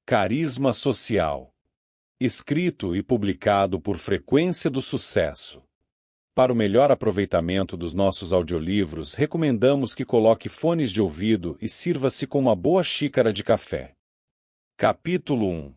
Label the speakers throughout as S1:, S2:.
S1: Carisma social. Escrito e publicado por Frequência do Sucesso. Para o melhor aproveitamento dos nossos audiolivros, recomendamos que coloque fones de ouvido e sirva-se com uma boa xícara de café. Capítulo 1.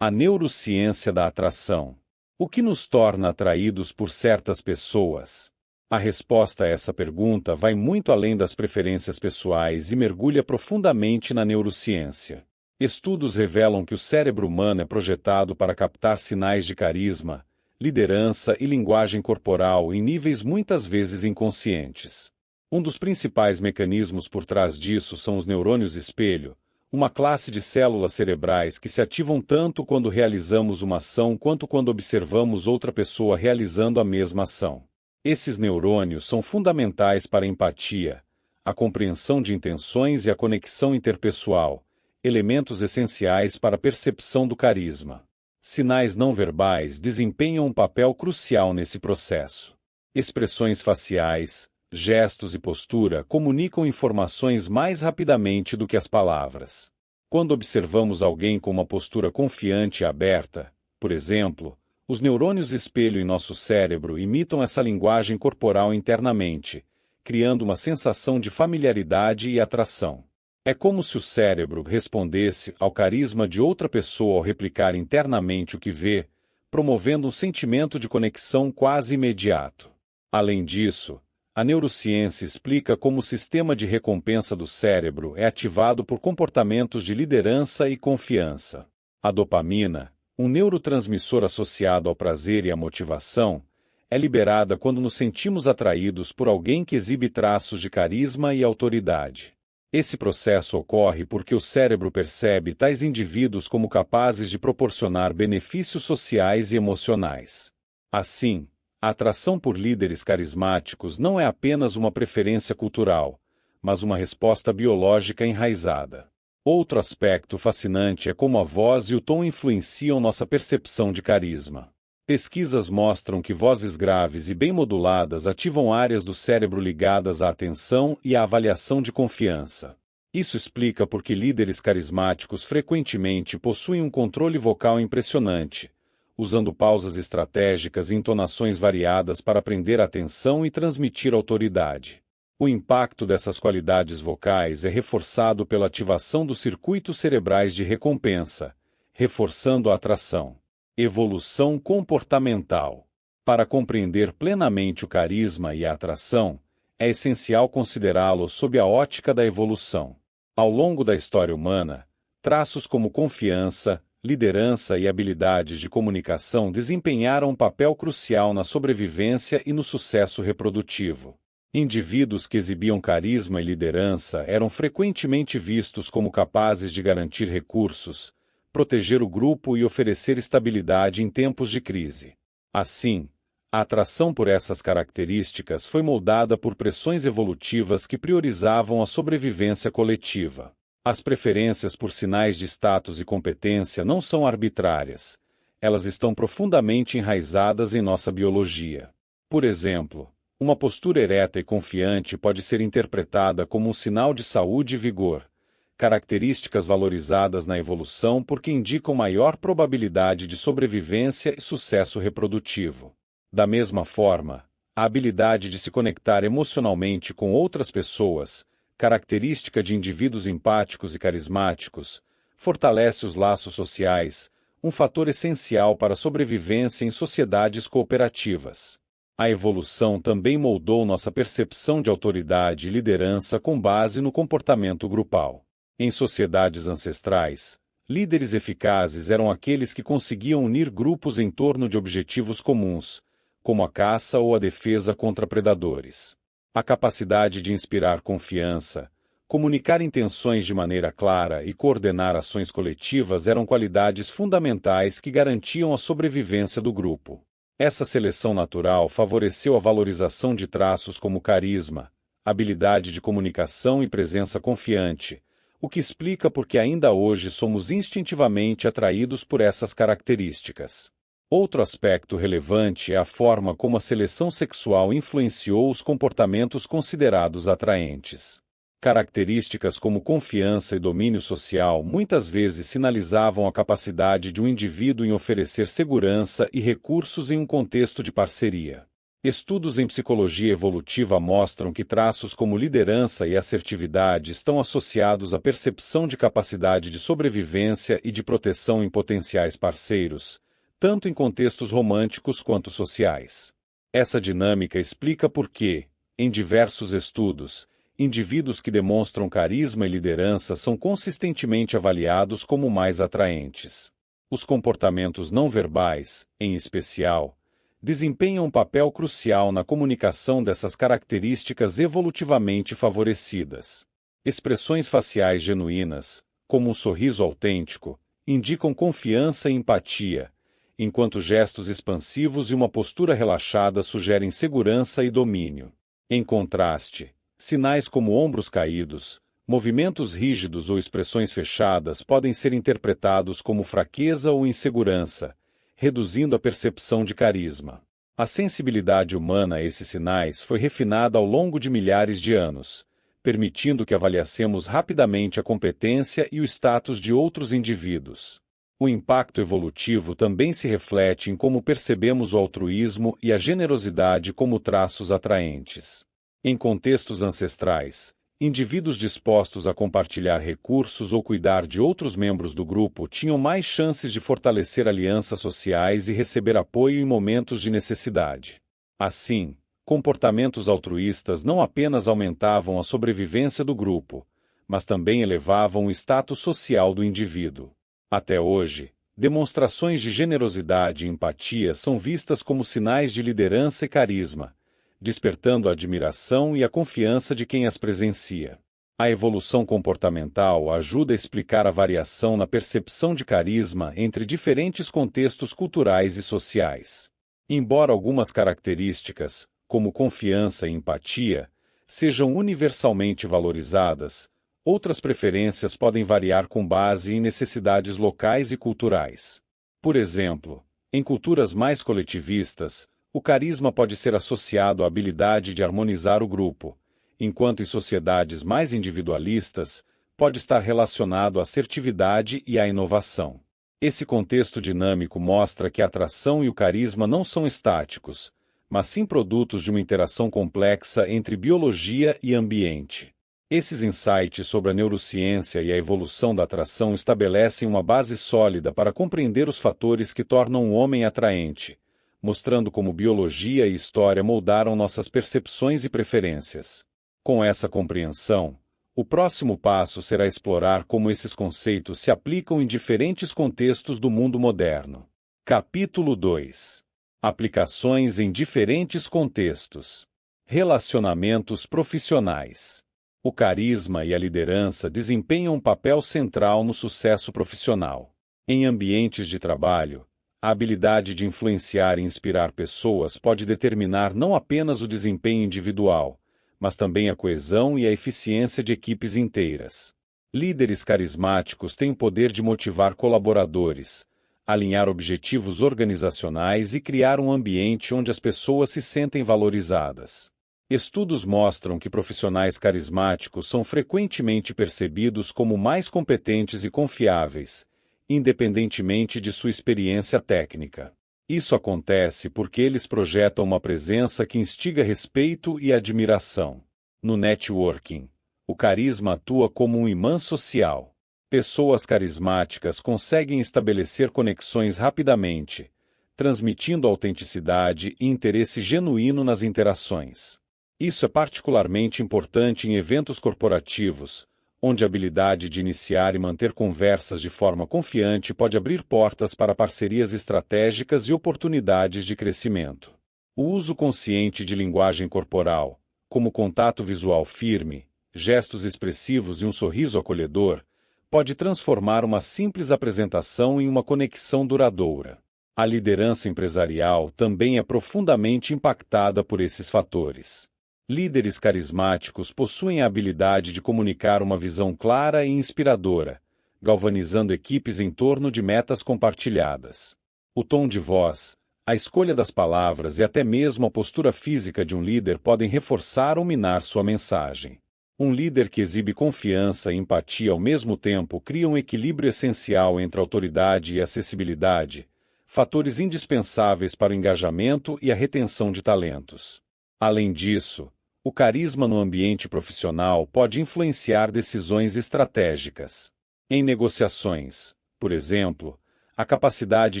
S1: A neurociência da atração. O que nos torna atraídos por certas pessoas? A resposta a essa pergunta vai muito além das preferências pessoais e mergulha profundamente na neurociência. Estudos revelam que o cérebro humano é projetado para captar sinais de carisma, liderança e linguagem corporal em níveis muitas vezes inconscientes. Um dos principais mecanismos por trás disso são os neurônios espelho, uma classe de células cerebrais que se ativam tanto quando realizamos uma ação quanto quando observamos outra pessoa realizando a mesma ação. Esses neurônios são fundamentais para a empatia, a compreensão de intenções e a conexão interpessoal, elementos essenciais para a percepção do carisma. Sinais não verbais desempenham um papel crucial nesse processo. Expressões faciais, gestos e postura comunicam informações mais rapidamente do que as palavras. Quando observamos alguém com uma postura confiante e aberta, por exemplo, os neurônios espelho em nosso cérebro imitam essa linguagem corporal internamente, criando uma sensação de familiaridade e atração. É como se o cérebro respondesse ao carisma de outra pessoa ao replicar internamente o que vê, promovendo um sentimento de conexão quase imediato. Além disso, a neurociência explica como o sistema de recompensa do cérebro é ativado por comportamentos de liderança e confiança. A dopamina, um neurotransmissor associado ao prazer e à motivação, é liberada quando nos sentimos atraídos por alguém que exibe traços de carisma e autoridade. Esse processo ocorre porque o cérebro percebe tais indivíduos como capazes de proporcionar benefícios sociais e emocionais. Assim, a atração por líderes carismáticos não é apenas uma preferência cultural, mas uma resposta biológica enraizada. Outro aspecto fascinante é como a voz e o tom influenciam nossa percepção de carisma. Pesquisas mostram que vozes graves e bem moduladas ativam áreas do cérebro ligadas à atenção e à avaliação de confiança. Isso explica por que líderes carismáticos frequentemente possuem um controle vocal impressionante, usando pausas estratégicas e entonações variadas para prender a atenção e transmitir autoridade. O impacto dessas qualidades vocais é reforçado pela ativação dos circuitos cerebrais de recompensa, reforçando a atração. Evolução comportamental. Para compreender plenamente o carisma e a atração, é essencial considerá-los sob a ótica da evolução. Ao longo da história humana, traços como confiança, liderança e habilidades de comunicação desempenharam um papel crucial na sobrevivência e no sucesso reprodutivo. Indivíduos que exibiam carisma e liderança eram frequentemente vistos como capazes de garantir recursos, proteger o grupo e oferecer estabilidade em tempos de crise. Assim, a atração por essas características foi moldada por pressões evolutivas que priorizavam a sobrevivência coletiva. As preferências por sinais de status e competência não são arbitrárias, elas estão profundamente enraizadas em nossa biologia. Por exemplo, uma postura ereta e confiante pode ser interpretada como um sinal de saúde e vigor, características valorizadas na evolução porque indicam maior probabilidade de sobrevivência e sucesso reprodutivo. Da mesma forma, a habilidade de se conectar emocionalmente com outras pessoas, característica de indivíduos empáticos e carismáticos, fortalece os laços sociais, um fator essencial para a sobrevivência em sociedades cooperativas. A evolução também moldou nossa percepção de autoridade e liderança com base no comportamento grupal. Em sociedades ancestrais, líderes eficazes eram aqueles que conseguiam unir grupos em torno de objetivos comuns, como a caça ou a defesa contra predadores. A capacidade de inspirar confiança, comunicar intenções de maneira clara e coordenar ações coletivas eram qualidades fundamentais que garantiam a sobrevivência do grupo. Essa seleção natural favoreceu a valorização de traços como carisma, habilidade de comunicação e presença confiante, o que explica por que ainda hoje somos instintivamente atraídos por essas características. Outro aspecto relevante é a forma como a seleção sexual influenciou os comportamentos considerados atraentes. Características como confiança e domínio social muitas vezes sinalizavam a capacidade de um indivíduo em oferecer segurança e recursos em um contexto de parceria. Estudos em psicologia evolutiva mostram que traços como liderança e assertividade estão associados à percepção de capacidade de sobrevivência e de proteção em potenciais parceiros, tanto em contextos românticos quanto sociais. Essa dinâmica explica por que, em diversos estudos, indivíduos que demonstram carisma e liderança são consistentemente avaliados como mais atraentes. Os comportamentos não verbais, em especial, desempenham um papel crucial na comunicação dessas características evolutivamente favorecidas. Expressões faciais genuínas, como um sorriso autêntico, indicam confiança e empatia, enquanto gestos expansivos e uma postura relaxada sugerem segurança e domínio. Em contraste, sinais como ombros caídos, movimentos rígidos ou expressões fechadas podem ser interpretados como fraqueza ou insegurança, reduzindo a percepção de carisma. A sensibilidade humana a esses sinais foi refinada ao longo de milhares de anos, permitindo que avaliassemos rapidamente a competência e o status de outros indivíduos. O impacto evolutivo também se reflete em como percebemos o altruísmo e a generosidade como traços atraentes. Em contextos ancestrais, indivíduos dispostos a compartilhar recursos ou cuidar de outros membros do grupo tinham mais chances de fortalecer alianças sociais e receber apoio em momentos de necessidade. Assim, comportamentos altruístas não apenas aumentavam a sobrevivência do grupo, mas também elevavam o status social do indivíduo. Até hoje, demonstrações de generosidade e empatia são vistas como sinais de liderança e carisma, despertando a admiração e a confiança de quem as presencia. A evolução comportamental ajuda a explicar a variação na percepção de carisma entre diferentes contextos culturais e sociais. Embora algumas características, como confiança e empatia, sejam universalmente valorizadas, outras preferências podem variar com base em necessidades locais e culturais. Por exemplo, em culturas mais coletivistas, o carisma pode ser associado à habilidade de harmonizar o grupo, enquanto em sociedades mais individualistas, pode estar relacionado à assertividade e à inovação. Esse contexto dinâmico mostra que a atração e o carisma não são estáticos, mas sim produtos de uma interação complexa entre biologia e ambiente. Esses insights sobre a neurociência e a evolução da atração estabelecem uma base sólida para compreender os fatores que tornam o homem atraente, mostrando como biologia e história moldaram nossas percepções e preferências. Com essa compreensão, o próximo passo será explorar como esses conceitos se aplicam em diferentes contextos do mundo moderno. Capítulo 2. Aplicações em diferentes contextos. Relacionamentos profissionais. O carisma e a liderança desempenham um papel central no sucesso profissional. Em ambientes de trabalho, a habilidade de influenciar e inspirar pessoas pode determinar não apenas o desempenho individual, mas também a coesão e a eficiência de equipes inteiras. Líderes carismáticos têm o poder de motivar colaboradores, alinhar objetivos organizacionais e criar um ambiente onde as pessoas se sentem valorizadas. Estudos mostram que profissionais carismáticos são frequentemente percebidos como mais competentes e confiáveis, independentemente de sua experiência técnica. Isso acontece porque eles projetam uma presença que instiga respeito e admiração. No networking, o carisma atua como um imã social. Pessoas carismáticas conseguem estabelecer conexões rapidamente, transmitindo autenticidade e interesse genuíno nas interações. Isso é particularmente importante em eventos corporativos, onde a habilidade de iniciar e manter conversas de forma confiante pode abrir portas para parcerias estratégicas e oportunidades de crescimento. O uso consciente de linguagem corporal, como contato visual firme, gestos expressivos e um sorriso acolhedor, pode transformar uma simples apresentação em uma conexão duradoura. A liderança empresarial também é profundamente impactada por esses fatores. Líderes carismáticos possuem a habilidade de comunicar uma visão clara e inspiradora, galvanizando equipes em torno de metas compartilhadas. O tom de voz, a escolha das palavras e até mesmo a postura física de um líder podem reforçar ou minar sua mensagem. Um líder que exibe confiança e empatia ao mesmo tempo cria um equilíbrio essencial entre autoridade e acessibilidade, fatores indispensáveis para o engajamento e a retenção de talentos. Além disso, o carisma no ambiente profissional pode influenciar decisões estratégicas. Em negociações, por exemplo, a capacidade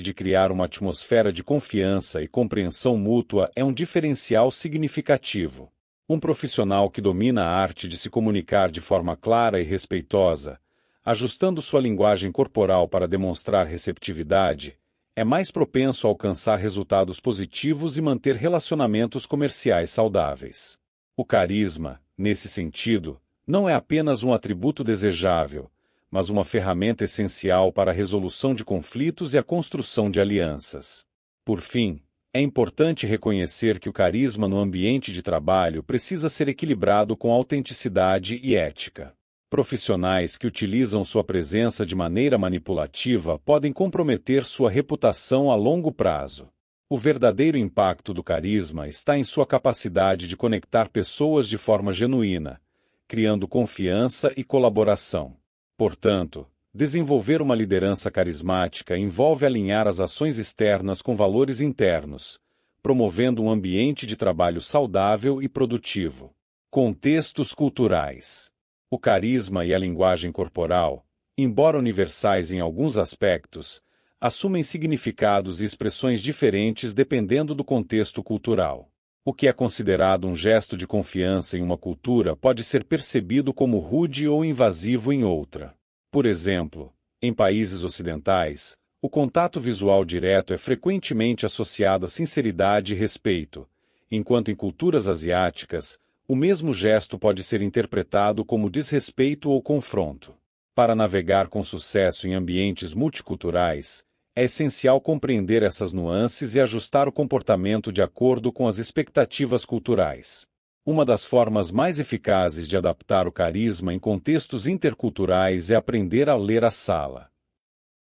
S1: de criar uma atmosfera de confiança e compreensão mútua é um diferencial significativo. Um profissional que domina a arte de se comunicar de forma clara e respeitosa, ajustando sua linguagem corporal para demonstrar receptividade, é mais propenso a alcançar resultados positivos e manter relacionamentos comerciais saudáveis. O carisma, nesse sentido, não é apenas um atributo desejável, mas uma ferramenta essencial para a resolução de conflitos e a construção de alianças. Por fim, é importante reconhecer que o carisma no ambiente de trabalho precisa ser equilibrado com autenticidade e ética. Profissionais que utilizam sua presença de maneira manipulativa podem comprometer sua reputação a longo prazo. O verdadeiro impacto do carisma está em sua capacidade de conectar pessoas de forma genuína, criando confiança e colaboração. Portanto, desenvolver uma liderança carismática envolve alinhar as ações externas com valores internos, promovendo um ambiente de trabalho saudável e produtivo. Contextos culturais. O carisma e a linguagem corporal, embora universais em alguns aspectos, assumem significados e expressões diferentes dependendo do contexto cultural. O que é considerado um gesto de confiança em uma cultura pode ser percebido como rude ou invasivo em outra. Por exemplo, em países ocidentais, o contato visual direto é frequentemente associado a sinceridade e respeito, enquanto em culturas asiáticas, o mesmo gesto pode ser interpretado como desrespeito ou confronto. Para navegar com sucesso em ambientes multiculturais, é essencial compreender essas nuances e ajustar o comportamento de acordo com as expectativas culturais. Uma das formas mais eficazes de adaptar o carisma em contextos interculturais é aprender a ler a sala.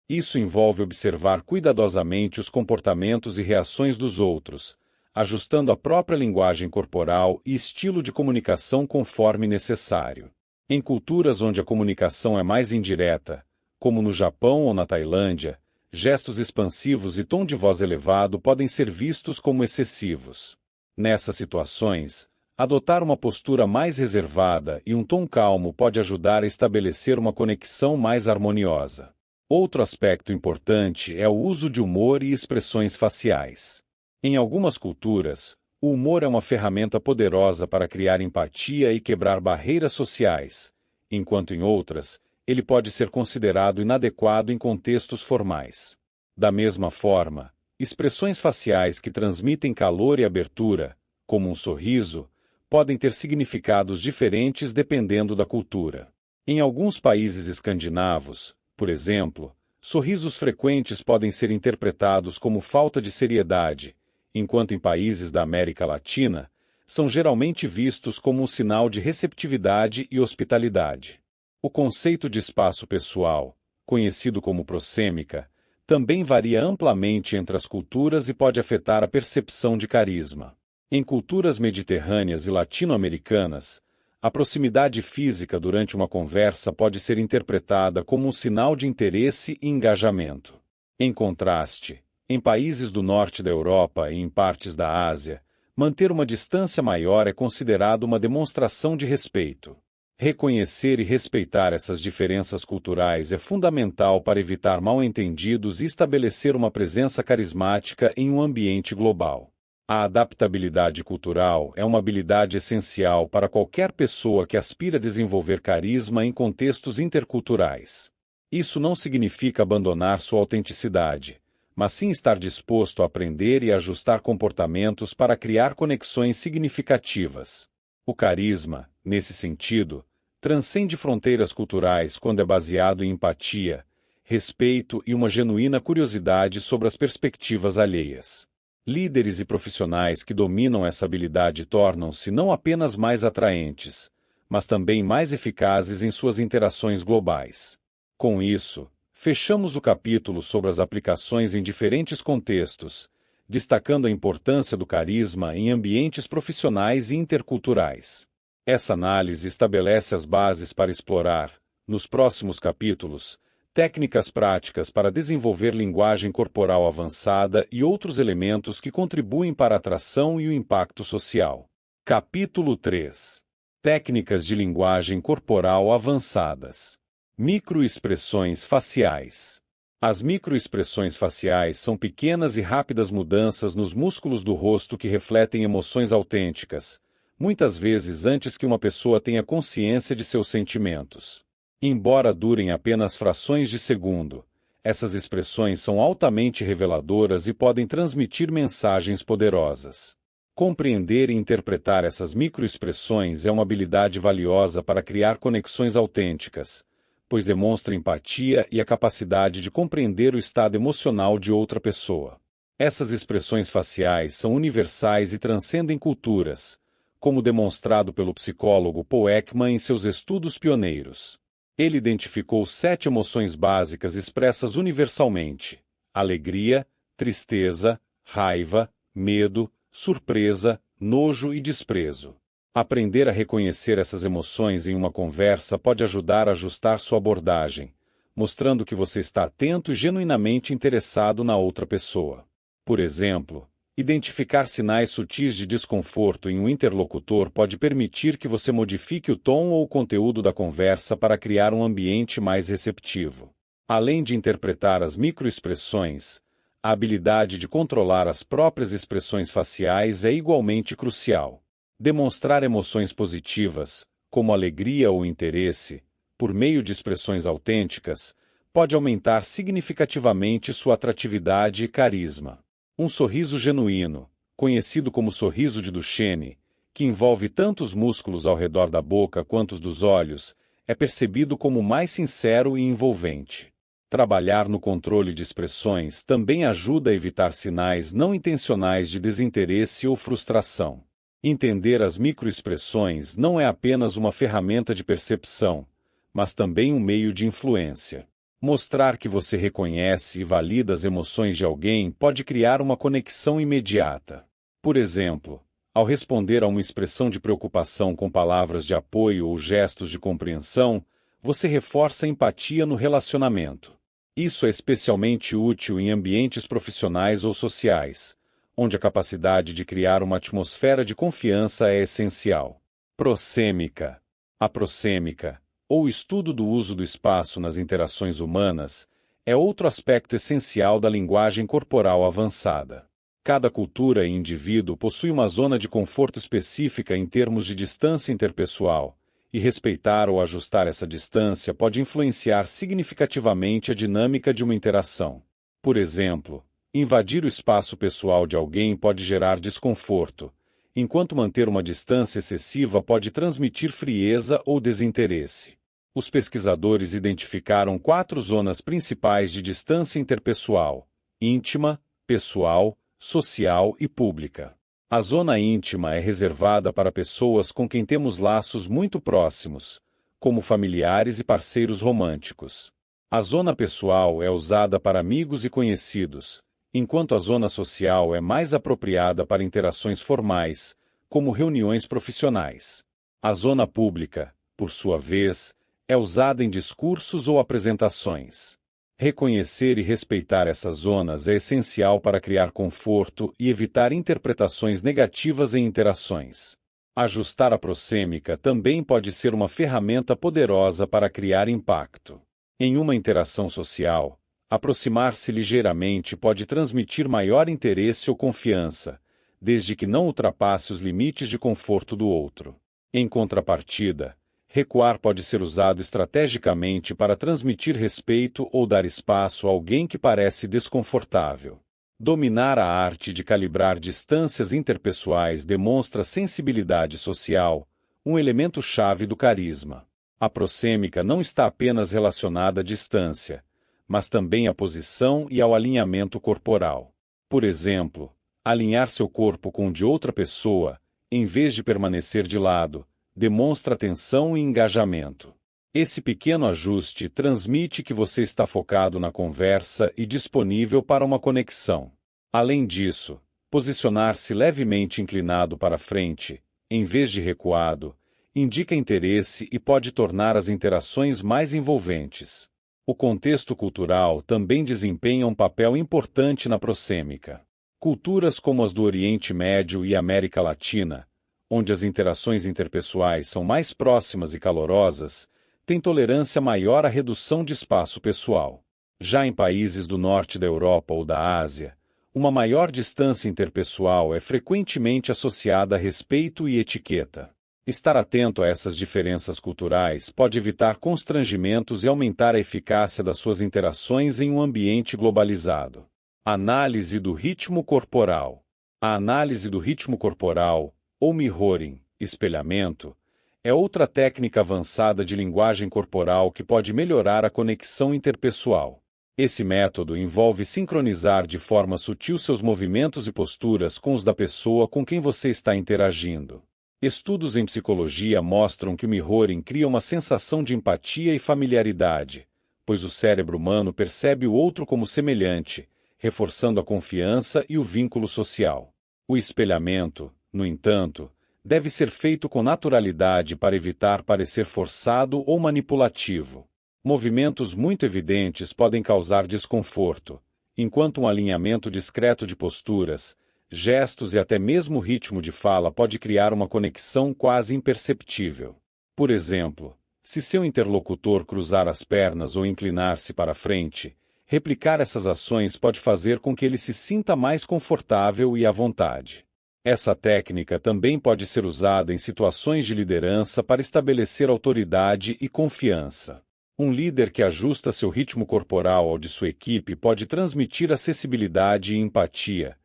S1: Isso envolve observar cuidadosamente os comportamentos e reações dos outros, ajustando a própria linguagem corporal e estilo de comunicação conforme necessário. Em culturas onde a comunicação é mais indireta, como no Japão ou na Tailândia, gestos expansivos e tom de voz elevado podem ser vistos como excessivos. Nessas situações, adotar uma postura mais reservada e um tom calmo pode ajudar a estabelecer uma conexão mais harmoniosa. Outro aspecto importante é o uso de humor e expressões faciais. Em algumas culturas, o humor é uma ferramenta poderosa para criar empatia e quebrar barreiras sociais, enquanto em outras, ele pode ser considerado inadequado em contextos formais. Da mesma forma, expressões faciais que transmitem calor e abertura, como um sorriso, podem ter significados diferentes dependendo da cultura. Em alguns países escandinavos, por exemplo, sorrisos frequentes podem ser interpretados como falta de seriedade, enquanto em países da América Latina, são geralmente vistos como um sinal de receptividade e hospitalidade. O conceito de espaço pessoal, conhecido como prosêmica, também varia amplamente entre as culturas e pode afetar a percepção de carisma. Em culturas mediterrâneas e latino-americanas, a proximidade física durante uma conversa pode ser interpretada como um sinal de interesse e engajamento. Em contraste, em países do norte da Europa e em partes da Ásia, manter uma distância maior é considerado uma demonstração de respeito. Reconhecer e respeitar essas diferenças culturais é fundamental para evitar mal-entendidos e estabelecer uma presença carismática em um ambiente global. A adaptabilidade cultural é uma habilidade essencial para qualquer pessoa que aspira a desenvolver carisma em contextos interculturais. Isso não significa abandonar sua autenticidade, mas sim estar disposto a aprender e ajustar comportamentos para criar conexões significativas. O carisma, nesse sentido, transcende fronteiras culturais quando é baseado em empatia, respeito e uma genuína curiosidade sobre as perspectivas alheias. Líderes e profissionais que dominam essa habilidade tornam-se não apenas mais atraentes, mas também mais eficazes em suas interações globais. Com isso, fechamos o capítulo sobre as aplicações em diferentes contextos, destacando a importância do carisma em ambientes profissionais e interculturais. Essa análise estabelece as bases para explorar, nos próximos capítulos, técnicas práticas para desenvolver linguagem corporal avançada e outros elementos que contribuem para a atração e o impacto social. Capítulo 3. Técnicas de linguagem corporal avançadas. Microexpressões faciais. As microexpressões faciais são pequenas e rápidas mudanças nos músculos do rosto que refletem emoções autênticas, muitas vezes antes que uma pessoa tenha consciência de seus sentimentos. Embora durem apenas frações de segundo, essas expressões são altamente reveladoras e podem transmitir mensagens poderosas. Compreender e interpretar essas microexpressões é uma habilidade valiosa para criar conexões autênticas, pois demonstra empatia e a capacidade de compreender o estado emocional de outra pessoa. Essas expressões faciais são universais e transcendem culturas, como demonstrado pelo psicólogo Paul Ekman em seus estudos pioneiros. Ele identificou 7 emoções básicas expressas universalmente: alegria, tristeza, raiva, medo, surpresa, nojo e desprezo. Aprender a reconhecer essas emoções em uma conversa pode ajudar a ajustar sua abordagem, mostrando que você está atento e genuinamente interessado na outra pessoa. Por exemplo, identificar sinais sutis de desconforto em um interlocutor pode permitir que você modifique o tom ou o conteúdo da conversa para criar um ambiente mais receptivo. Além de interpretar as microexpressões, a habilidade de controlar as próprias expressões faciais é igualmente crucial. Demonstrar emoções positivas, como alegria ou interesse, por meio de expressões autênticas, pode aumentar significativamente sua atratividade e carisma. Um sorriso genuíno, conhecido como sorriso de Duchenne, que envolve tanto os músculos ao redor da boca quanto os dos olhos, é percebido como mais sincero e envolvente. Trabalhar no controle de expressões também ajuda a evitar sinais não intencionais de desinteresse ou frustração. Entender as microexpressões não é apenas uma ferramenta de percepção, mas também um meio de influência. Mostrar que você reconhece e valida as emoções de alguém pode criar uma conexão imediata. Por exemplo, ao responder a uma expressão de preocupação com palavras de apoio ou gestos de compreensão, você reforça a empatia no relacionamento. Isso é especialmente útil em ambientes profissionais ou sociais, onde a capacidade de criar uma atmosfera de confiança é essencial. Prosêmica. A prosêmica, ou estudo do uso do espaço nas interações humanas, é outro aspecto essencial da linguagem corporal avançada. Cada cultura e indivíduo possui uma zona de conforto específica em termos de distância interpessoal, e respeitar ou ajustar essa distância pode influenciar significativamente a dinâmica de uma interação. Por exemplo, invadir o espaço pessoal de alguém pode gerar desconforto, enquanto manter uma distância excessiva pode transmitir frieza ou desinteresse. Os pesquisadores identificaram 4 zonas principais de distância interpessoal: íntima, pessoal, social e pública. A zona íntima é reservada para pessoas com quem temos laços muito próximos, como familiares e parceiros românticos. A zona pessoal é usada para amigos e conhecidos, enquanto a zona social é mais apropriada para interações formais, como reuniões profissionais. A zona pública, por sua vez, é usada em discursos ou apresentações. Reconhecer e respeitar essas zonas é essencial para criar conforto e evitar interpretações negativas em interações. Ajustar a prosêmica também pode ser uma ferramenta poderosa para criar impacto. Em uma interação social, aproximar-se ligeiramente pode transmitir maior interesse ou confiança, desde que não ultrapasse os limites de conforto do outro. Em contrapartida, recuar pode ser usado estrategicamente para transmitir respeito ou dar espaço a alguém que parece desconfortável. Dominar a arte de calibrar distâncias interpessoais demonstra sensibilidade social, um elemento-chave do carisma. A prosêmica não está apenas relacionada à distância, mas também à posição e ao alinhamento corporal. Por exemplo, alinhar seu corpo com o de outra pessoa, em vez de permanecer de lado, demonstra atenção e engajamento. Esse pequeno ajuste transmite que você está focado na conversa e disponível para uma conexão. Além disso, posicionar-se levemente inclinado para frente, em vez de recuado, indica interesse e pode tornar as interações mais envolventes. O contexto cultural também desempenha um papel importante na prossêmica. Culturas como as do Oriente Médio e América Latina, onde as interações interpessoais são mais próximas e calorosas, têm tolerância maior à redução de espaço pessoal. Já em países do norte da Europa ou da Ásia, uma maior distância interpessoal é frequentemente associada a respeito e etiqueta. Estar atento a essas diferenças culturais pode evitar constrangimentos e aumentar a eficácia das suas interações em um ambiente globalizado. Análise do ritmo corporal. A análise do ritmo corporal, ou mirroring, espelhamento, é outra técnica avançada de linguagem corporal que pode melhorar a conexão interpessoal. Esse método envolve sincronizar de forma sutil seus movimentos e posturas com os da pessoa com quem você está interagindo. Estudos em psicologia mostram que o mirroring cria uma sensação de empatia e familiaridade, pois o cérebro humano percebe o outro como semelhante, reforçando a confiança e o vínculo social. O espelhamento, no entanto, deve ser feito com naturalidade para evitar parecer forçado ou manipulativo. Movimentos muito evidentes podem causar desconforto, enquanto um alinhamento discreto de posturas, gestos e até mesmo ritmo de fala pode criar uma conexão quase imperceptível. Por exemplo, se seu interlocutor cruzar as pernas ou inclinar-se para frente, replicar essas ações pode fazer com que ele se sinta mais confortável e à vontade. Essa técnica também pode ser usada em situações de liderança para estabelecer autoridade e confiança. Um líder que ajusta seu ritmo corporal ao de sua equipe pode transmitir acessibilidade e empatia,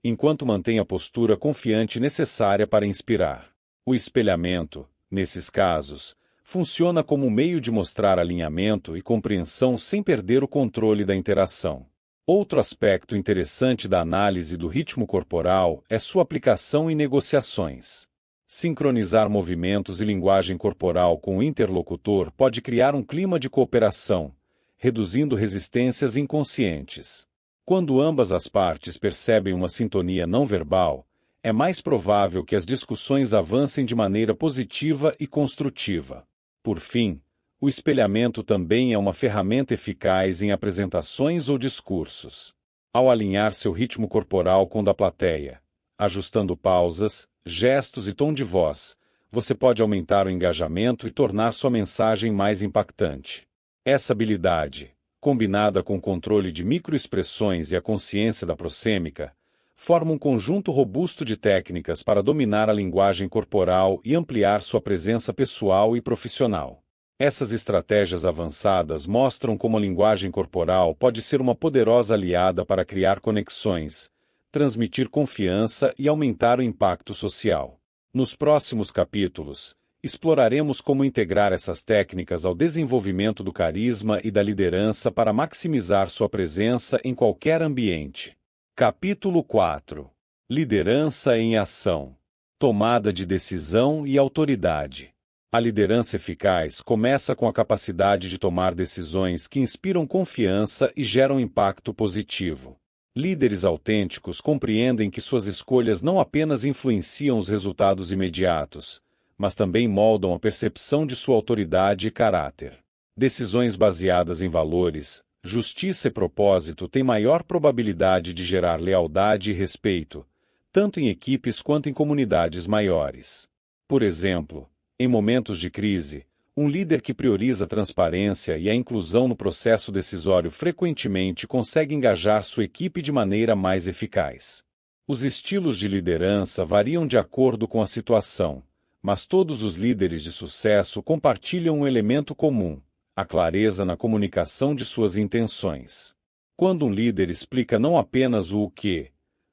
S1: enquanto mantém a postura confiante necessária para inspirar. O espelhamento, nesses casos, funciona como um meio de mostrar alinhamento e compreensão sem perder o controle da interação. Outro aspecto interessante da análise do ritmo corporal é sua aplicação em negociações. Sincronizar movimentos e linguagem corporal com o interlocutor pode criar um clima de cooperação, reduzindo resistências inconscientes. Quando ambas as partes percebem uma sintonia não verbal, é mais provável que as discussões avancem de maneira positiva e construtiva. Por fim, o espelhamento também é uma ferramenta eficaz em apresentações ou discursos. Ao alinhar seu ritmo corporal com o da plateia, ajustando pausas, gestos e tom de voz, você pode aumentar o engajamento e tornar sua mensagem mais impactante. Essa habilidade, combinada com o controle de microexpressões e a consciência da prossêmica, forma um conjunto robusto de técnicas para dominar a linguagem corporal e ampliar sua presença pessoal e profissional. Essas estratégias avançadas mostram como a linguagem corporal pode ser uma poderosa aliada para criar conexões, transmitir confiança e aumentar o impacto social. Nos próximos capítulos, exploraremos como integrar essas técnicas ao desenvolvimento do carisma e da liderança para maximizar sua presença em qualquer ambiente. Capítulo 4. Liderança em ação. Tomada de decisão e autoridade. A liderança eficaz começa com a capacidade de tomar decisões que inspiram confiança e geram impacto positivo. Líderes autênticos compreendem que suas escolhas não apenas influenciam os resultados imediatos, mas também moldam a percepção de sua autoridade e caráter. Decisões baseadas em valores, justiça e propósito têm maior probabilidade de gerar lealdade e respeito, tanto em equipes quanto em comunidades maiores. Por exemplo, em momentos de crise, um líder que prioriza a transparência e a inclusão no processo decisório frequentemente consegue engajar sua equipe de maneira mais eficaz. Os estilos de liderança variam de acordo com a situação, mas todos os líderes de sucesso compartilham um elemento comum: a clareza na comunicação de suas intenções. Quando um líder explica não apenas o que,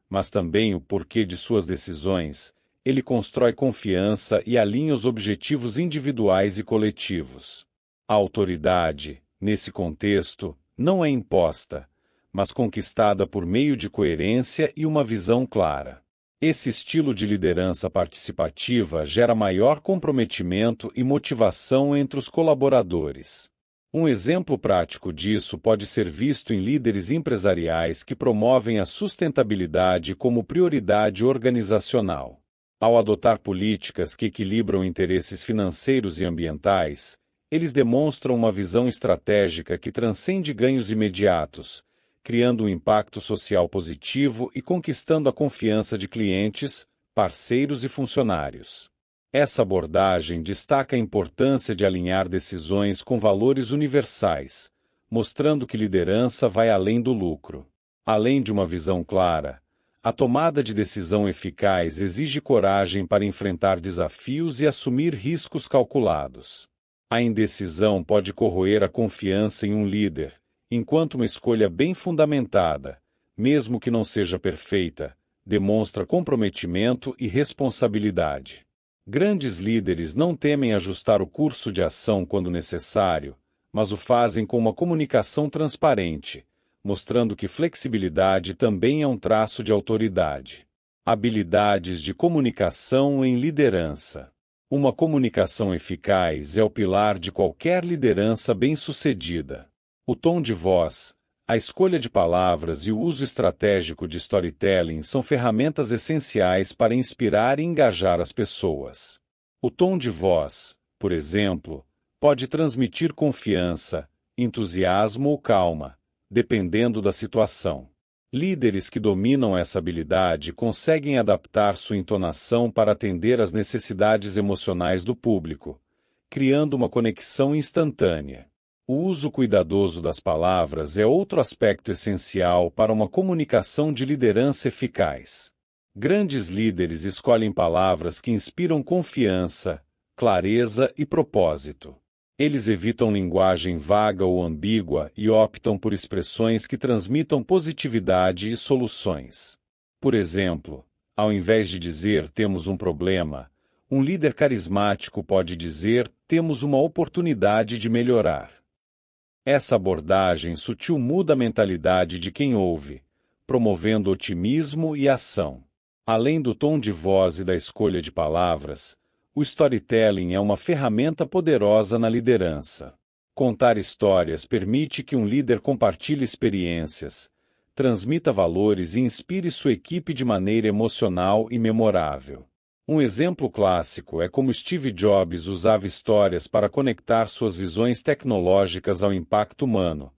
S1: mas também o porquê de suas decisões, ele constrói confiança e alinha os objetivos individuais e coletivos. A autoridade, nesse contexto, não é imposta, mas conquistada por meio de coerência e uma visão clara. Esse estilo de liderança participativa gera maior comprometimento e motivação entre os colaboradores. Um exemplo prático disso pode ser visto em líderes empresariais que promovem a sustentabilidade como prioridade organizacional. Ao adotar políticas que equilibram interesses financeiros e ambientais, eles demonstram uma visão estratégica que transcende ganhos imediatos, criando um impacto social positivo e conquistando a confiança de clientes, parceiros e funcionários. Essa abordagem destaca a importância de alinhar decisões com valores universais, mostrando que liderança vai além do lucro. Além de uma visão clara, a tomada de decisão eficaz exige coragem para enfrentar desafios e assumir riscos calculados. A indecisão pode corroer a confiança em um líder, enquanto uma escolha bem fundamentada, mesmo que não seja perfeita, demonstra comprometimento e responsabilidade. Grandes líderes não temem ajustar o curso de ação quando necessário, mas o fazem com uma comunicação transparente, mostrando que flexibilidade também é um traço de autoridade. Habilidades de comunicação em liderança. Uma comunicação eficaz é o pilar de qualquer liderança bem-sucedida. O tom de voz, a escolha de palavras e o uso estratégico de storytelling são ferramentas essenciais para inspirar e engajar as pessoas. O tom de voz, por exemplo, pode transmitir confiança, entusiasmo ou calma, dependendo da situação. Líderes que dominam essa habilidade conseguem adaptar sua entonação para atender às necessidades emocionais do público, criando uma conexão instantânea. O uso cuidadoso das palavras é outro aspecto essencial para uma comunicação de liderança eficaz. Grandes líderes escolhem palavras que inspiram confiança, clareza e propósito. Eles evitam linguagem vaga ou ambígua e optam por expressões que transmitam positividade e soluções. Por exemplo, ao invés de dizer "temos um problema", um líder carismático pode dizer "temos uma oportunidade de melhorar". Essa abordagem sutil muda a mentalidade de quem ouve, promovendo otimismo e ação. Além do tom de voz e da escolha de palavras, o storytelling é uma ferramenta poderosa na liderança. Contar histórias permite que um líder compartilhe experiências, transmita valores e inspire sua equipe de maneira emocional e memorável. Um exemplo clássico é como Steve Jobs usava histórias para conectar suas visões tecnológicas ao impacto humano,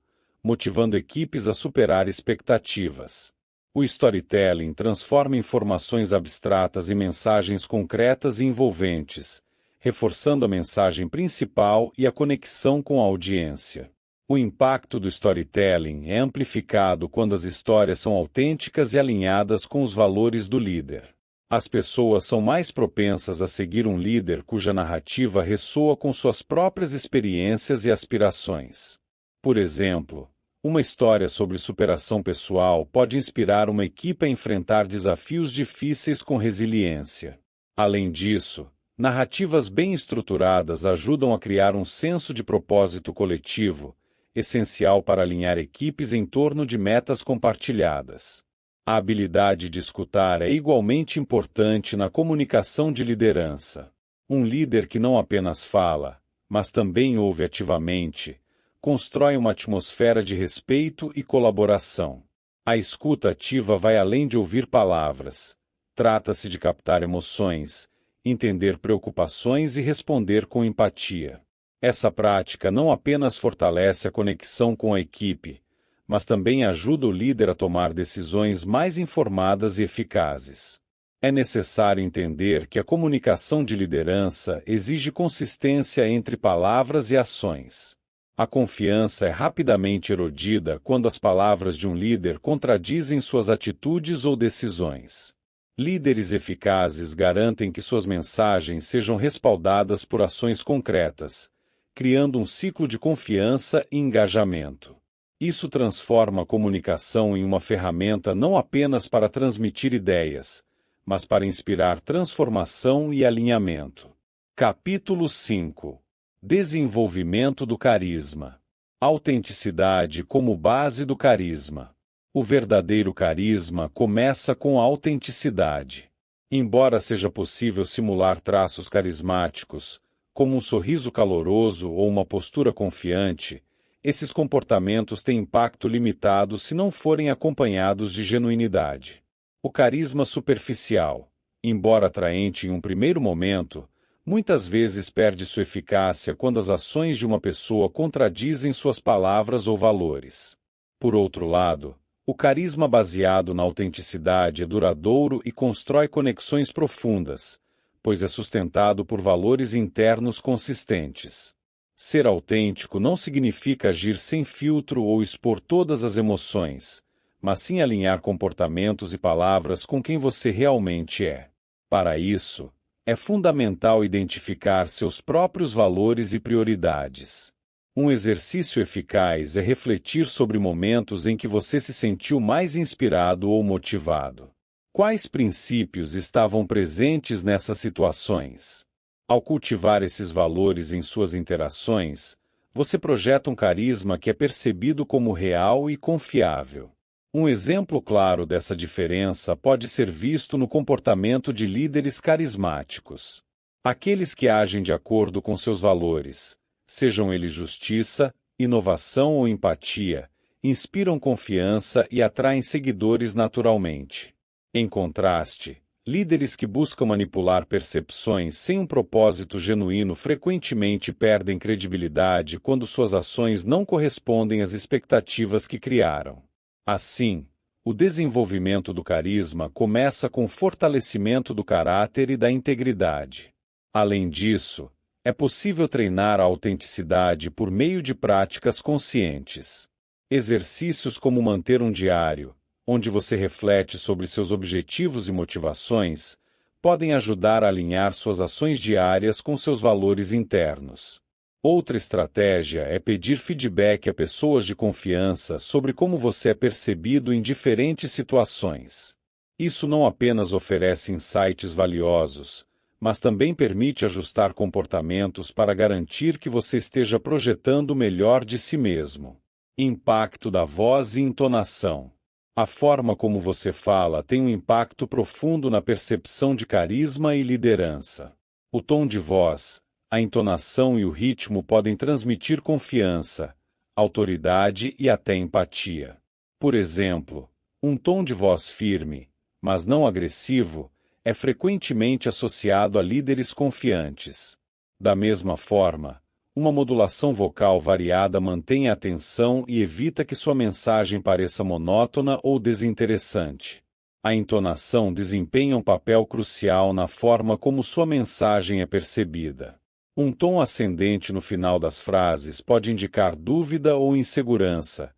S1: motivando equipes a superar expectativas. O storytelling transforma informações abstratas em mensagens concretas e envolventes, reforçando a mensagem principal e a conexão com a audiência. O impacto do storytelling é amplificado quando as histórias são autênticas e alinhadas com os valores do líder. As pessoas são mais propensas a seguir um líder cuja narrativa ressoa com suas próprias experiências e aspirações. Por exemplo, uma história sobre superação pessoal pode inspirar uma equipe a enfrentar desafios difíceis com resiliência. Além disso, narrativas bem estruturadas ajudam a criar um senso de propósito coletivo, essencial para alinhar equipes em torno de metas compartilhadas. A habilidade de escutar é igualmente importante na comunicação de liderança. Um líder que não apenas fala, mas também ouve ativamente, constrói uma atmosfera de respeito e colaboração. A escuta ativa vai além de ouvir palavras. Trata-se de captar emoções, entender preocupações e responder com empatia. Essa prática não apenas fortalece a conexão com a equipe, mas também ajuda o líder a tomar decisões mais informadas e eficazes. É necessário entender que a comunicação de liderança exige consistência entre palavras e ações. A confiança é rapidamente erodida quando as palavras de um líder contradizem suas atitudes ou decisões. Líderes eficazes garantem que suas mensagens sejam respaldadas por ações concretas, criando um ciclo de confiança e engajamento. Isso transforma a comunicação em uma ferramenta não apenas para transmitir ideias, mas para inspirar transformação e alinhamento. Capítulo 5. Desenvolvimento do carisma. Autenticidade como base do carisma. O verdadeiro carisma começa com a autenticidade. Embora seja possível simular traços carismáticos, como um sorriso caloroso ou uma postura confiante, esses comportamentos têm impacto limitado se não forem acompanhados de genuinidade. O carisma superficial, embora atraente em um primeiro momento, muitas vezes perde sua eficácia quando as ações de uma pessoa contradizem suas palavras ou valores. Por outro lado, o carisma baseado na autenticidade é duradouro e constrói conexões profundas, pois é sustentado por valores internos consistentes. Ser autêntico não significa agir sem filtro ou expor todas as emoções, mas sim alinhar comportamentos e palavras com quem você realmente é. Para isso, é fundamental identificar seus próprios valores e prioridades. Um exercício eficaz é refletir sobre momentos em que você se sentiu mais inspirado ou motivado. Quais princípios estavam presentes nessas situações? Ao cultivar esses valores em suas interações, você projeta um carisma que é percebido como real e confiável. Um exemplo claro dessa diferença pode ser visto no comportamento de líderes carismáticos. Aqueles que agem de acordo com seus valores, sejam eles justiça, inovação ou empatia, inspiram confiança e atraem seguidores naturalmente. Em contraste, líderes que buscam manipular percepções sem um propósito genuíno frequentemente perdem credibilidade quando suas ações não correspondem às expectativas que criaram. Assim, o desenvolvimento do carisma começa com o fortalecimento do caráter e da integridade. Além disso, é possível treinar a autenticidade por meio de práticas conscientes. Exercícios como manter um diário, onde você reflete sobre seus objetivos e motivações, podem ajudar a alinhar suas ações diárias com seus valores internos. Outra estratégia é pedir feedback a pessoas de confiança sobre como você é percebido em diferentes situações. Isso não apenas oferece insights valiosos, mas também permite ajustar comportamentos para garantir que você esteja projetando o melhor de si mesmo. Impacto da voz e entonação. A forma como você fala tem um impacto profundo na percepção de carisma e liderança. O tom de voz, a entonação e o ritmo podem transmitir confiança, autoridade e até empatia. Por exemplo, um tom de voz firme, mas não agressivo, é frequentemente associado a líderes confiantes. Da mesma forma, uma modulação vocal variada mantém a atenção e evita que sua mensagem pareça monótona ou desinteressante. A entonação desempenha um papel crucial na forma como sua mensagem é percebida. Um tom ascendente no final das frases pode indicar dúvida ou insegurança,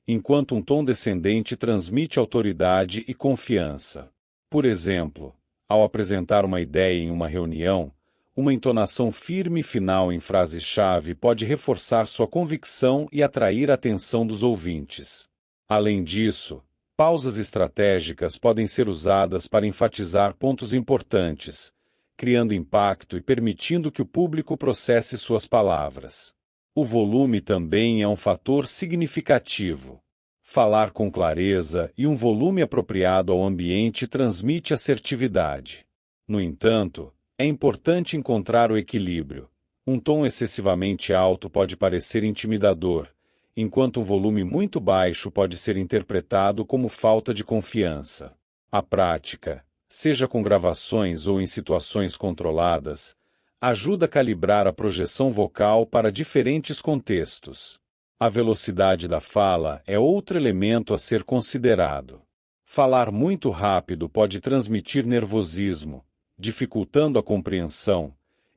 S1: enquanto um tom descendente transmite autoridade e confiança. Por exemplo, ao apresentar uma ideia em uma reunião, uma entonação firme final em frase-chave pode reforçar sua convicção e atrair a atenção dos ouvintes. Além disso, pausas estratégicas podem ser usadas para enfatizar pontos importantes, criando impacto e permitindo que o público processe suas palavras. O volume também é um fator significativo. Falar com clareza e um volume apropriado ao ambiente transmite assertividade. No entanto, é importante encontrar o equilíbrio. Um tom excessivamente alto pode parecer intimidador, enquanto um volume muito baixo pode ser interpretado como falta de confiança. A prática, seja com gravações ou em situações controladas, ajuda a calibrar a projeção vocal para diferentes contextos. A velocidade da fala é outro elemento a ser considerado. Falar muito rápido pode transmitir nervosismo, dificultando a compreensão,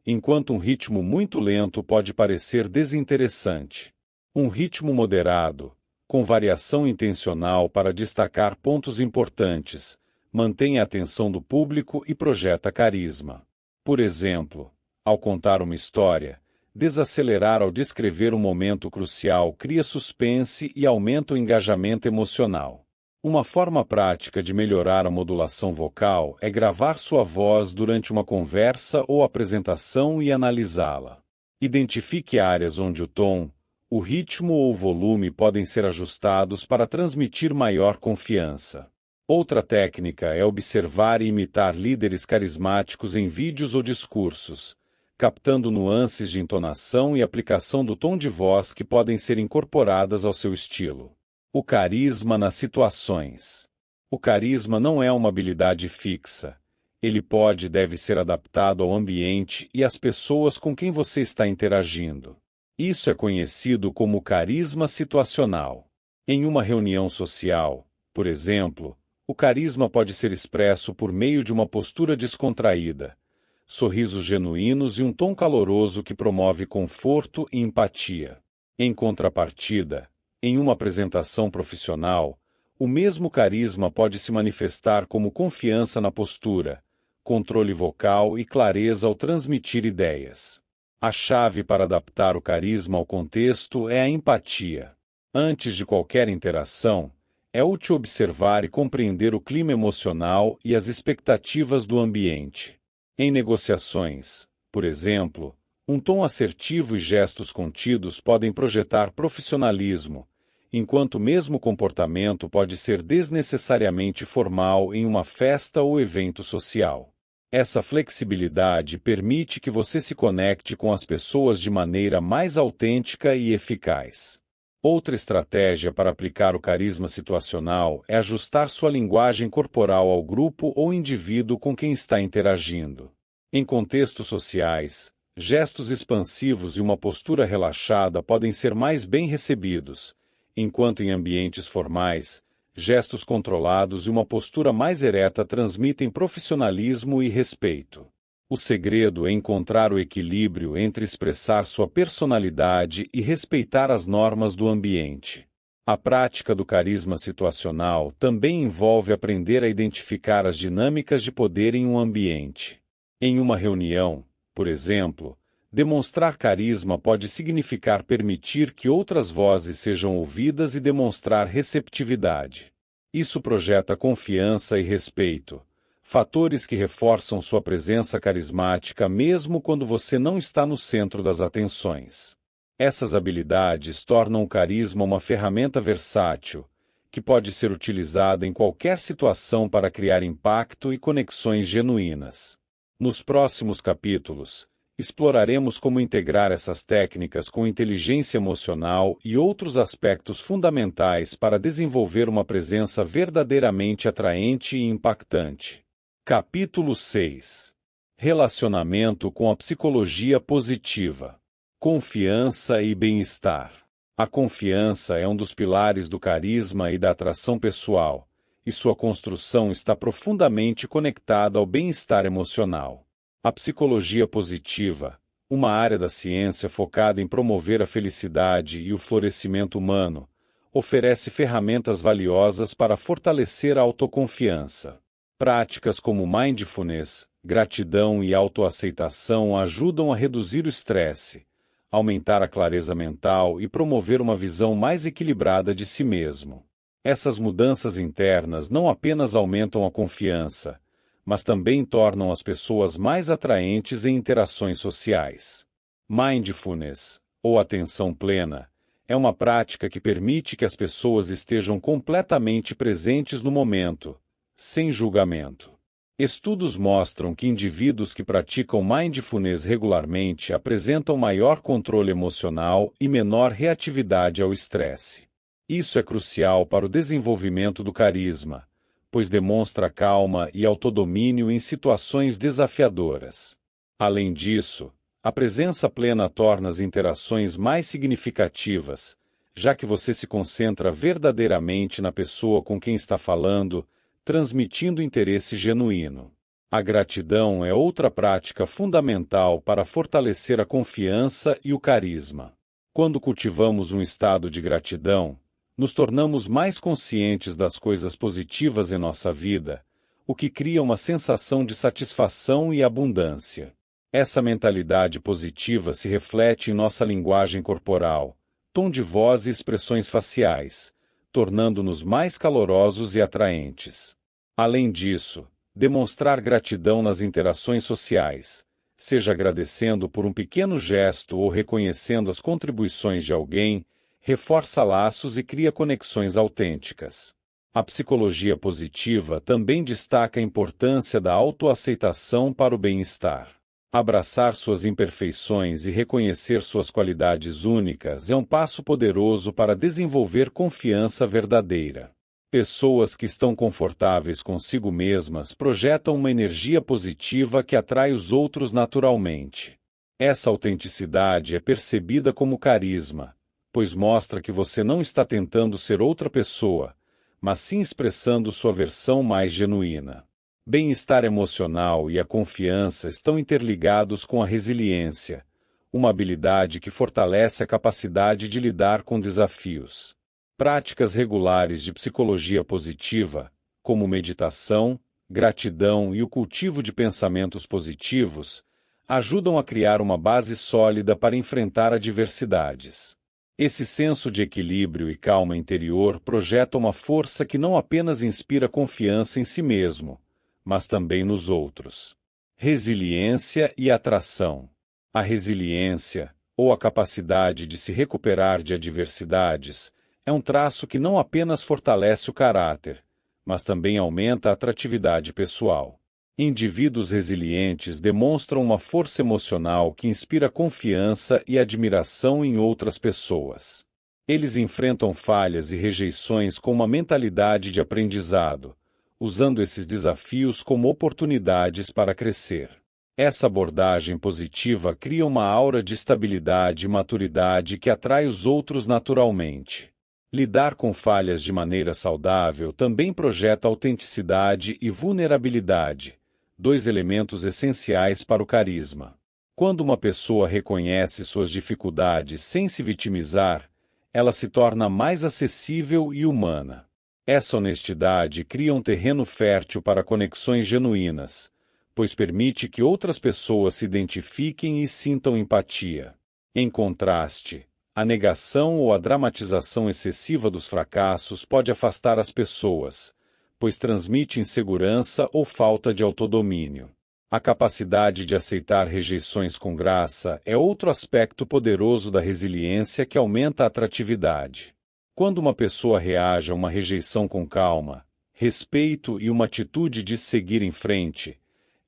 S1: enquanto um ritmo muito lento pode parecer desinteressante. Um ritmo moderado, com variação intencional para destacar pontos importantes, mantém a atenção do público e projeta carisma. Por exemplo, ao contar uma história, desacelerar ao descrever um momento crucial cria suspense e aumenta o engajamento emocional. Uma forma prática de melhorar a modulação vocal é gravar sua voz durante uma conversa ou apresentação e analisá-la. Identifique áreas onde o tom, o ritmo ou o volume podem ser ajustados para transmitir maior confiança. Outra técnica é observar e imitar líderes carismáticos em vídeos ou discursos, captando nuances de entonação e aplicação do tom de voz que podem ser incorporadas ao seu estilo. O carisma nas situações. O carisma não é uma habilidade fixa. Ele pode e deve ser adaptado ao ambiente e às pessoas com quem você está interagindo. Isso é conhecido como carisma situacional. Em uma reunião social, por exemplo, o carisma pode ser expresso por meio de uma postura descontraída, sorrisos genuínos e um tom caloroso que promove conforto e empatia. Em contrapartida, em uma apresentação profissional, o mesmo carisma pode se manifestar como confiança na postura, controle vocal e clareza ao transmitir ideias. A chave para adaptar o carisma ao contexto é a empatia. Antes de qualquer interação, é útil observar e compreender o clima emocional e as expectativas do ambiente. Em negociações, por exemplo, um tom assertivo e gestos contidos podem projetar profissionalismo, enquanto o mesmo comportamento pode ser desnecessariamente formal em uma festa ou evento social. Essa flexibilidade permite que você se conecte com as pessoas de maneira mais autêntica e eficaz. Outra estratégia para aplicar o carisma situacional é ajustar sua linguagem corporal ao grupo ou indivíduo com quem está interagindo. Em contextos sociais, gestos expansivos e uma postura relaxada podem ser mais bem recebidos, enquanto em ambientes formais, gestos controlados e uma postura mais ereta transmitem profissionalismo e respeito. O segredo é encontrar o equilíbrio entre expressar sua personalidade e respeitar as normas do ambiente. A prática do carisma situacional também envolve aprender a identificar as dinâmicas de poder em um ambiente. Em uma reunião, por exemplo, demonstrar carisma pode significar permitir que outras vozes sejam ouvidas e demonstrar receptividade. Isso projeta confiança e respeito, fatores que reforçam sua presença carismática mesmo quando você não está no centro das atenções. Essas habilidades tornam o carisma uma ferramenta versátil, que pode ser utilizada em qualquer situação para criar impacto e conexões genuínas. Nos próximos capítulos, exploraremos como integrar essas técnicas com inteligência emocional e outros aspectos fundamentais para desenvolver uma presença verdadeiramente atraente e impactante. Capítulo 6. Relacionamento com a psicologia positiva. Confiança e bem-estar. A confiança é um dos pilares do carisma e da atração pessoal, e sua construção está profundamente conectada ao bem-estar emocional. A psicologia positiva, uma área da ciência focada em promover a felicidade e o florescimento humano, oferece ferramentas valiosas para fortalecer a autoconfiança. Práticas como mindfulness, gratidão e autoaceitação ajudam a reduzir o estresse, aumentar a clareza mental e promover uma visão mais equilibrada de si mesmo. Essas mudanças internas não apenas aumentam a confiança, mas também tornam as pessoas mais atraentes em interações sociais. Mindfulness, ou atenção plena, é uma prática que permite que as pessoas estejam completamente presentes no momento, sem julgamento. Estudos mostram que indivíduos que praticam mindfulness regularmente apresentam maior controle emocional e menor reatividade ao estresse. Isso é crucial para o desenvolvimento do carisma, pois demonstra calma e autodomínio em situações desafiadoras. Além disso, a presença plena torna as interações mais significativas, já que você se concentra verdadeiramente na pessoa com quem está falando, transmitindo interesse genuíno. A gratidão é outra prática fundamental para fortalecer a confiança e o carisma. Quando cultivamos um estado de gratidão, nos tornamos mais conscientes das coisas positivas em nossa vida, o que cria uma sensação de satisfação e abundância. Essa mentalidade positiva se reflete em nossa linguagem corporal, tom de voz e expressões faciais, tornando-nos mais calorosos e atraentes. Além disso, demonstrar gratidão nas interações sociais, seja agradecendo por um pequeno gesto ou reconhecendo as contribuições de alguém, reforça laços e cria conexões autênticas. A psicologia positiva também destaca a importância da autoaceitação para o bem-estar. Abraçar suas imperfeições e reconhecer suas qualidades únicas é um passo poderoso para desenvolver confiança verdadeira. Pessoas que estão confortáveis consigo mesmas projetam uma energia positiva que atrai os outros naturalmente. Essa autenticidade é percebida como carisma, pois mostra que você não está tentando ser outra pessoa, mas sim expressando sua versão mais genuína. Bem-estar emocional e a confiança estão interligados com a resiliência, uma habilidade que fortalece a capacidade de lidar com desafios. Práticas regulares de psicologia positiva, como meditação, gratidão e o cultivo de pensamentos positivos, ajudam a criar uma base sólida para enfrentar adversidades. Esse senso de equilíbrio e calma interior projeta uma força que não apenas inspira confiança em si mesmo, mas também nos outros. Resiliência e atração. A resiliência, ou a capacidade de se recuperar de adversidades, é um traço que não apenas fortalece o caráter, mas também aumenta a atratividade pessoal. Indivíduos resilientes demonstram uma força emocional que inspira confiança e admiração em outras pessoas. Eles enfrentam falhas e rejeições com uma mentalidade de aprendizado, usando esses desafios como oportunidades para crescer. Essa abordagem positiva cria uma aura de estabilidade e maturidade que atrai os outros naturalmente. Lidar com falhas de maneira saudável também projeta autenticidade e vulnerabilidade, dois elementos essenciais para o carisma. Quando uma pessoa reconhece suas dificuldades sem se vitimizar, ela se torna mais acessível e humana. Essa honestidade cria um terreno fértil para conexões genuínas, pois permite que outras pessoas se identifiquem e sintam empatia. Em contraste, a negação ou a dramatização excessiva dos fracassos pode afastar as pessoas, pois transmite insegurança ou falta de autodomínio. A capacidade de aceitar rejeições com graça é outro aspecto poderoso da resiliência que aumenta a atratividade. Quando uma pessoa reage a uma rejeição com calma, respeito e uma atitude de seguir em frente,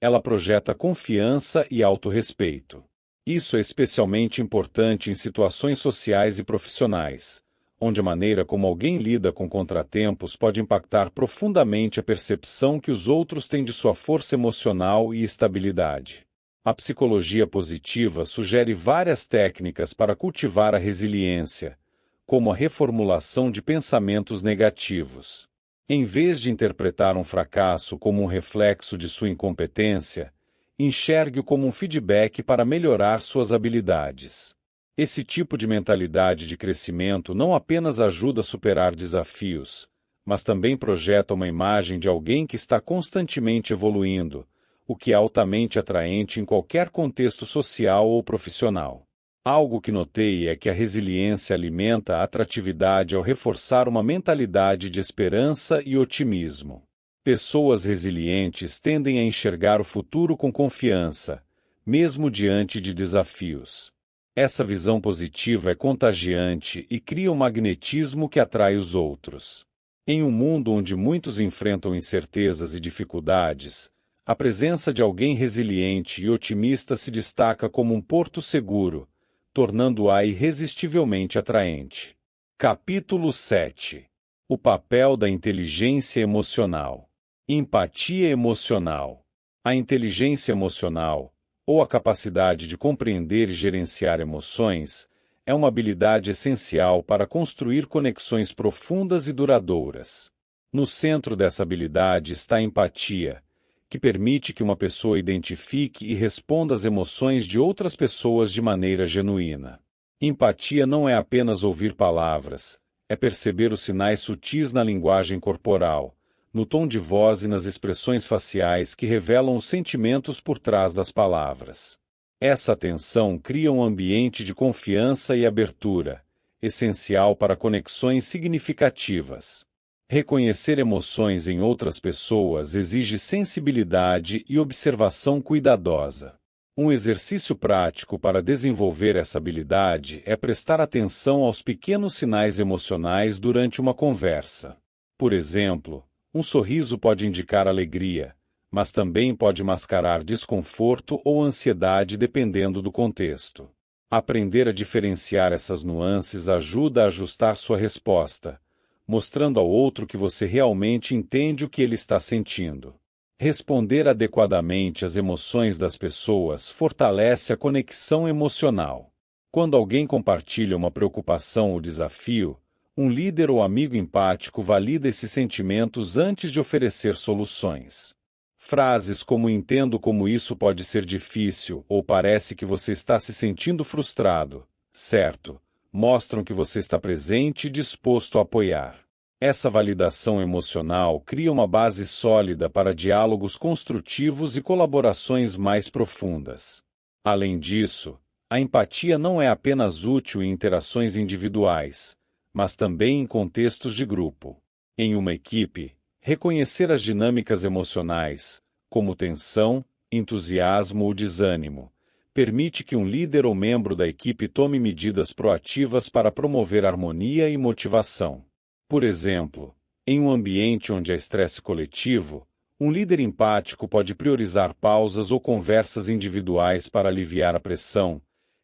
S1: ela projeta confiança e autorrespeito. Isso é especialmente importante em situações sociais e profissionais, onde a maneira como alguém lida com contratempos pode impactar profundamente a percepção que os outros têm de sua força emocional e estabilidade. A psicologia positiva sugere várias técnicas para cultivar a resiliência, como a reformulação de pensamentos negativos. Em vez de interpretar um fracasso como um reflexo de sua incompetência, enxergue-o como um feedback para melhorar suas habilidades. Esse tipo de mentalidade de crescimento não apenas ajuda a superar desafios, mas também projeta uma imagem de alguém que está constantemente evoluindo, o que é altamente atraente em qualquer contexto social ou profissional. Algo que notei é que a resiliência alimenta a atratividade ao reforçar uma mentalidade de esperança e otimismo. Pessoas resilientes tendem a enxergar o futuro com confiança, mesmo diante de desafios. Essa visão positiva é contagiante e cria um magnetismo que atrai os outros. Em um mundo onde muitos enfrentam incertezas e dificuldades, a presença de alguém resiliente e otimista se destaca como um porto seguro, tornando-a irresistivelmente atraente. Capítulo 7. O papel da inteligência emocional. Empatia emocional. A inteligência emocional, ou a capacidade de compreender e gerenciar emoções, é uma habilidade essencial para construir conexões profundas e duradouras. No centro dessa habilidade está a empatia, que permite que uma pessoa identifique e responda às emoções de outras pessoas de maneira genuína. Empatia não é apenas ouvir palavras, é perceber os sinais sutis na linguagem corporal, no tom de voz e nas expressões faciais que revelam os sentimentos por trás das palavras. Essa atenção cria um ambiente de confiança e abertura, essencial para conexões significativas. Reconhecer emoções em outras pessoas exige sensibilidade e observação cuidadosa. Um exercício prático para desenvolver essa habilidade é prestar atenção aos pequenos sinais emocionais durante uma conversa. Por exemplo, um sorriso pode indicar alegria, mas também pode mascarar desconforto ou ansiedade dependendo do contexto. Aprender a diferenciar essas nuances ajuda a ajustar sua resposta, mostrando ao outro que você realmente entende o que ele está sentindo. Responder adequadamente às emoções das pessoas fortalece a conexão emocional. Quando alguém compartilha uma preocupação ou desafio, um líder ou amigo empático valida esses sentimentos antes de oferecer soluções. Frases como "entendo como isso pode ser difícil" ou "parece que você está se sentindo frustrado", certo, mostram que você está presente e disposto a apoiar. Essa validação emocional cria uma base sólida para diálogos construtivos e colaborações mais profundas. Além disso, a empatia não é apenas útil em interações individuais, mas também em contextos de grupo. Em uma equipe, reconhecer as dinâmicas emocionais, como tensão, entusiasmo ou desânimo, permite que um líder ou membro da equipe tome medidas proativas para promover harmonia e motivação. Por exemplo, em um ambiente onde há estresse coletivo, um líder empático pode priorizar pausas ou conversas individuais para aliviar a pressão,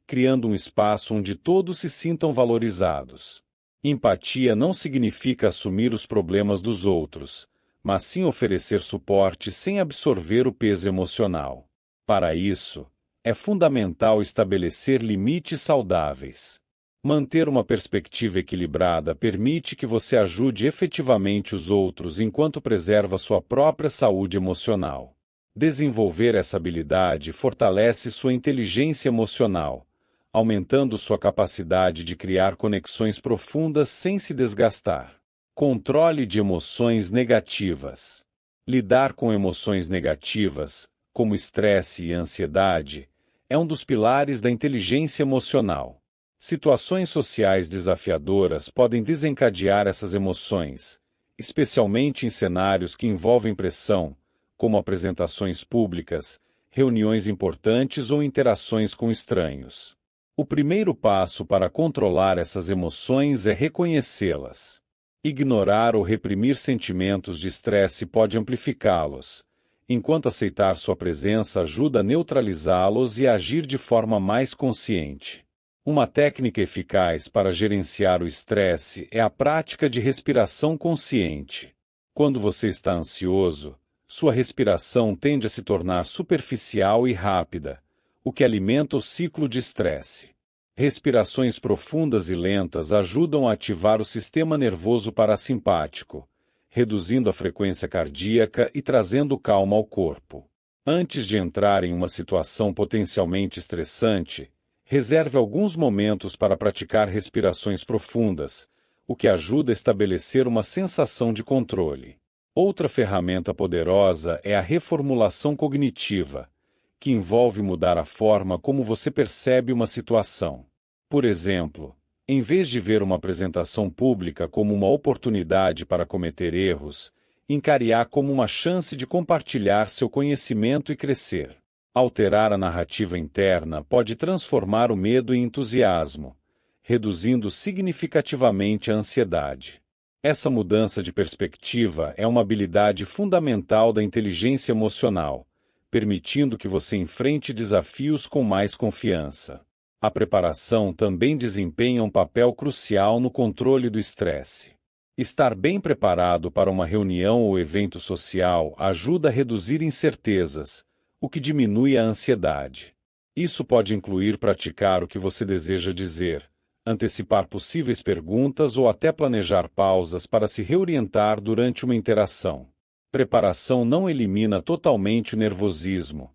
S1: criando um espaço onde todos se sintam valorizados. Empatia não significa assumir os problemas dos outros, mas sim oferecer suporte sem absorver o peso emocional. Para isso, é fundamental estabelecer limites saudáveis. Manter uma perspectiva equilibrada permite que você ajude efetivamente os outros enquanto preserva sua própria saúde emocional. Desenvolver essa habilidade fortalece sua inteligência emocional, aumentando sua capacidade de criar conexões profundas sem se desgastar. Controle de emoções negativas. Lidar com emoções negativas, como estresse e ansiedade, é um dos pilares da inteligência emocional. Situações sociais desafiadoras podem desencadear essas emoções, especialmente em cenários que envolvem pressão, como apresentações públicas, reuniões importantes ou interações com estranhos. O primeiro passo para controlar essas emoções é reconhecê-las. Ignorar ou reprimir sentimentos de estresse pode amplificá-los, enquanto aceitar sua presença ajuda a neutralizá-los e a agir de forma mais consciente. Uma técnica eficaz para gerenciar o estresse é a prática de respiração consciente. Quando você está ansioso, sua respiração tende a se tornar superficial e rápida, o que alimenta o ciclo de estresse. Respirações profundas e lentas ajudam a ativar o sistema nervoso parasimpático, reduzindo a frequência cardíaca e trazendo calma ao corpo. Antes de entrar em uma situação potencialmente estressante, reserve alguns momentos para praticar respirações profundas, o que ajuda a estabelecer uma sensação de controle. Outra ferramenta poderosa é a reformulação cognitiva, que envolve mudar a forma como você percebe uma situação. Por exemplo, em vez de ver uma apresentação pública como uma oportunidade para cometer erros, encare-a como uma chance de compartilhar seu conhecimento e crescer. Alterar a narrativa interna pode transformar o medo em entusiasmo, reduzindo significativamente a ansiedade. Essa mudança de perspectiva é uma habilidade fundamental da inteligência emocional, permitindo que você enfrente desafios com mais confiança. A preparação também desempenha um papel crucial no controle do estresse. Estar bem preparado para uma reunião ou evento social ajuda a reduzir incertezas, o que diminui a ansiedade. Isso pode incluir praticar o que você deseja dizer, antecipar possíveis perguntas ou até planejar pausas para se reorientar durante uma interação. Preparação não elimina totalmente o nervosismo,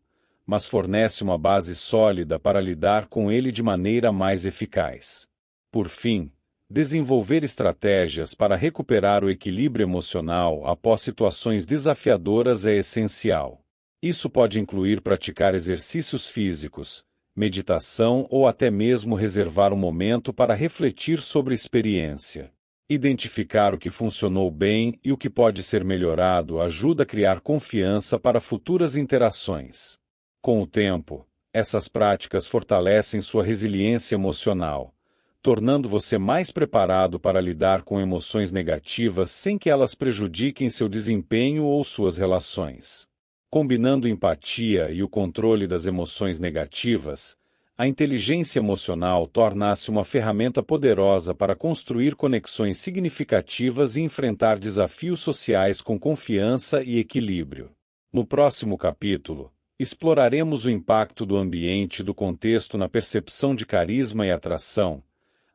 S1: mas fornece uma base sólida para lidar com ele de maneira mais eficaz. Por fim, desenvolver estratégias para recuperar o equilíbrio emocional após situações desafiadoras é essencial. Isso pode incluir praticar exercícios físicos, meditação ou até mesmo reservar um momento para refletir sobre a experiência. Identificar o que funcionou bem e o que pode ser melhorado ajuda a criar confiança para futuras interações. Com o tempo, essas práticas fortalecem sua resiliência emocional, tornando você mais preparado para lidar com emoções negativas sem que elas prejudiquem seu desempenho ou suas relações. Combinando empatia e o controle das emoções negativas, A inteligência emocional torna-se uma ferramenta poderosa para construir conexões significativas e enfrentar desafios sociais com confiança e equilíbrio. No próximo capítulo, exploraremos o impacto do ambiente e do contexto na percepção de carisma e atração,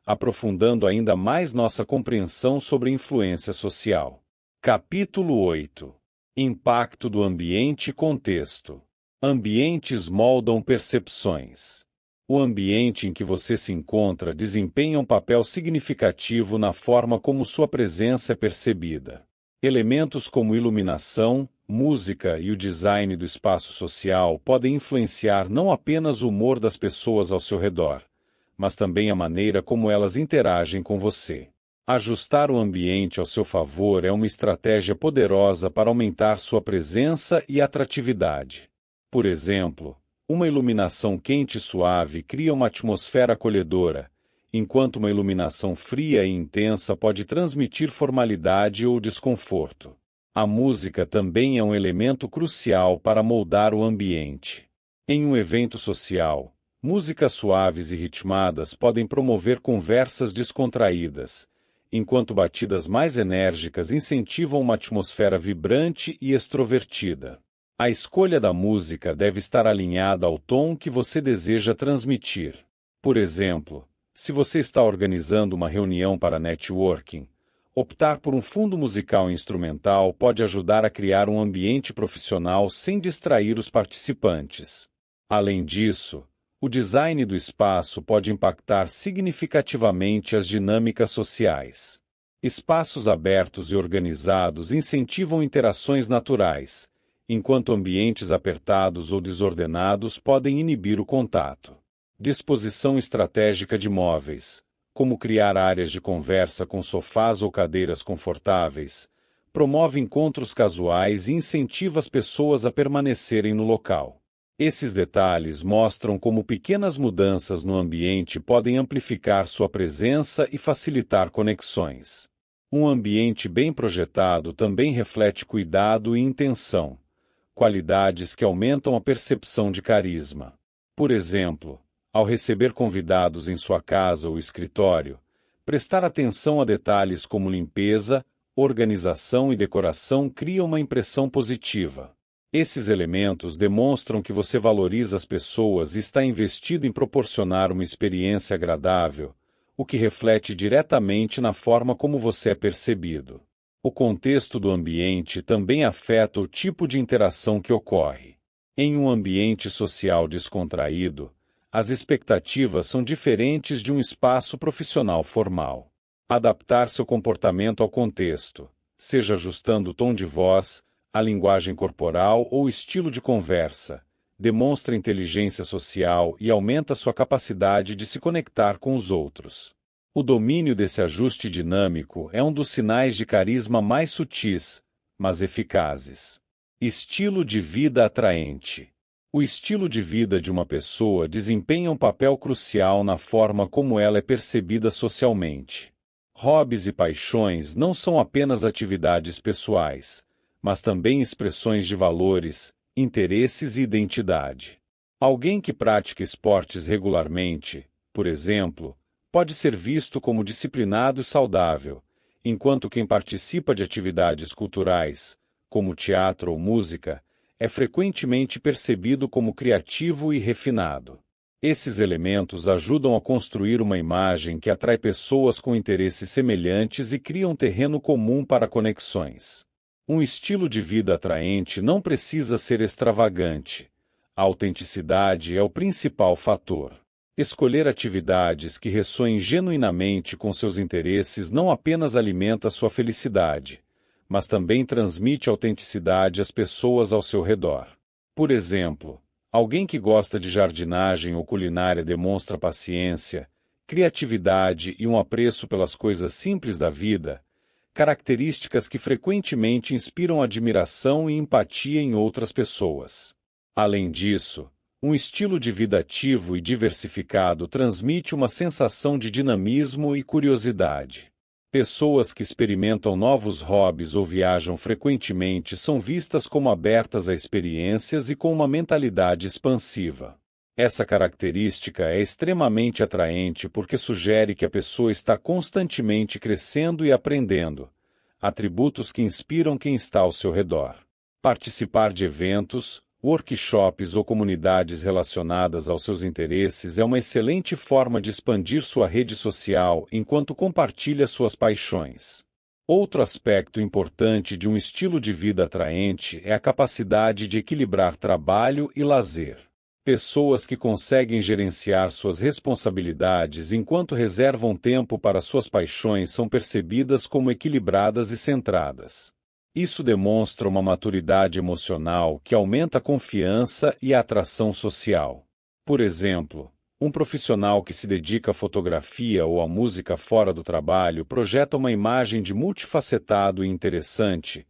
S1: aprofundando ainda mais nossa compreensão sobre influência social. Capítulo 8. Impacto do ambiente e contexto. Ambientes moldam percepções. O ambiente em que você se encontra desempenha um papel significativo na forma como sua presença é percebida. Elementos como iluminação, música e o design do espaço social podem influenciar não apenas o humor das pessoas ao seu redor, mas também a maneira como elas interagem com você. Ajustar o ambiente ao seu favor é uma estratégia poderosa para aumentar sua presença e atratividade. Por exemplo, uma iluminação quente e suave cria uma atmosfera acolhedora, enquanto uma iluminação fria e intensa pode transmitir formalidade ou desconforto. A música também é um elemento crucial para moldar o ambiente. Em um evento social, músicas suaves e ritmadas podem promover conversas descontraídas, enquanto batidas mais enérgicas incentivam uma atmosfera vibrante e extrovertida. A escolha da música deve estar alinhada ao tom que você deseja transmitir. Por exemplo, se você está organizando uma reunião para networking, optar por um fundo musical instrumental pode ajudar a criar um ambiente profissional sem distrair os participantes. Além disso, o design do espaço pode impactar significativamente as dinâmicas sociais. Espaços abertos e organizados incentivam interações naturais, enquanto ambientes apertados ou desordenados podem inibir o contato. Disposição estratégica de móveis, como criar áreas de conversa com sofás ou cadeiras confortáveis, promove encontros casuais e incentiva as pessoas a permanecerem no local. Esses detalhes mostram como pequenas mudanças no ambiente podem amplificar sua presença e facilitar conexões. Um ambiente bem projetado também reflete cuidado e intenção, qualidades que aumentam a percepção de carisma. Por exemplo, ao receber convidados em sua casa ou escritório, prestar atenção a detalhes como limpeza, organização e decoração cria uma impressão positiva. Esses elementos demonstram que você valoriza as pessoas e está investido em proporcionar uma experiência agradável, o que reflete diretamente na forma como você é percebido. O contexto do ambiente também afeta o tipo de interação que ocorre. Em um ambiente social descontraído, as expectativas são diferentes de um espaço profissional formal. Adaptar seu comportamento ao contexto, seja ajustando o tom de voz, a linguagem corporal ou o estilo de conversa, demonstra inteligência social e aumenta sua capacidade de se conectar com os outros. O domínio desse ajuste dinâmico é um dos sinais de carisma mais sutis, mas eficazes. Estilo de vida atraente. O estilo de vida de uma pessoa desempenha um papel crucial na forma como ela é percebida socialmente. Hobbies e paixões não são apenas atividades pessoais, mas também expressões de valores, interesses e identidade. Alguém que pratica esportes regularmente, por exemplo, pode ser visto como disciplinado e saudável, enquanto quem participa de atividades culturais, como teatro ou música, é frequentemente percebido como criativo e refinado. Esses elementos ajudam a construir uma imagem que atrai pessoas com interesses semelhantes e cria um terreno comum para conexões. Um estilo de vida atraente não precisa ser extravagante. A autenticidade é o principal fator. Escolher atividades que ressoem genuinamente com seus interesses não apenas alimenta sua felicidade, mas também transmite autenticidade às pessoas ao seu redor. Por exemplo, alguém que gosta de jardinagem ou culinária demonstra paciência, criatividade e um apreço pelas coisas simples da vida, características que frequentemente inspiram admiração e empatia em outras pessoas. Além disso, um estilo de vida ativo e diversificado transmite uma sensação de dinamismo e curiosidade. Pessoas que experimentam novos hobbies ou viajam frequentemente são vistas como abertas a experiências e com uma mentalidade expansiva. Essa característica é extremamente atraente porque sugere que a pessoa está constantemente crescendo e aprendendo, atributos que inspiram quem está ao seu redor. Participar de eventos, workshops ou comunidades relacionadas aos seus interesses é uma excelente forma de expandir sua rede social enquanto compartilha suas paixões. Outro aspecto importante de um estilo de vida atraente é a capacidade de equilibrar trabalho e lazer. Pessoas que conseguem gerenciar suas responsabilidades enquanto reservam tempo para suas paixões são percebidas como equilibradas e centradas. Isso demonstra uma maturidade emocional que aumenta a confiança e a atração social. Por exemplo, um profissional que se dedica à fotografia ou à música fora do trabalho projeta uma imagem de multifacetado e interessante,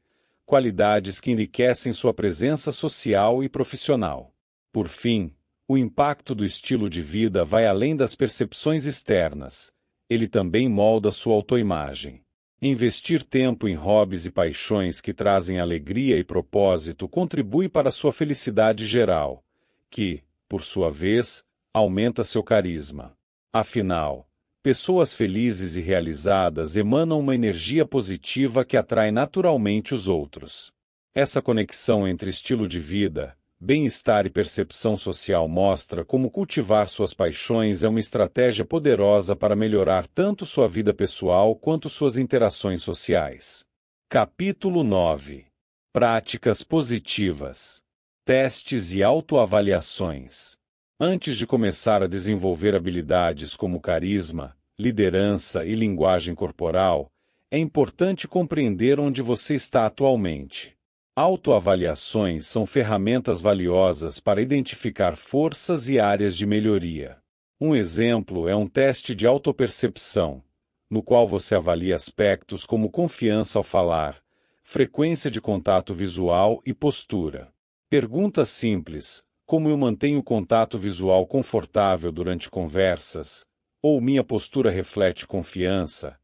S1: qualidades que enriquecem sua presença social e profissional. Por fim, o impacto do estilo de vida vai além das percepções externas. Ele também molda sua autoimagem. Investir tempo em hobbies e paixões que trazem alegria e propósito contribui para sua felicidade geral, que, por sua vez, aumenta seu carisma. Afinal, pessoas felizes e realizadas emanam uma energia positiva que atrai naturalmente os outros. Essa conexão entre estilo de vida, bem-estar e percepção social mostra como cultivar suas paixões é uma estratégia poderosa para melhorar tanto sua vida pessoal quanto suas interações sociais. Capítulo 9. Práticas positivas. Testes e autoavaliações. Antes de começar a desenvolver habilidades como carisma, liderança e linguagem corporal, é importante compreender onde você está atualmente. Autoavaliações são ferramentas valiosas para identificar forças e áreas de melhoria. Um exemplo é um teste de autopercepção, no qual você avalia aspectos como confiança ao falar, frequência de contato visual e postura. Perguntas simples, como eu mantenho contato visual confortável durante conversas, ou minha postura reflete confiança,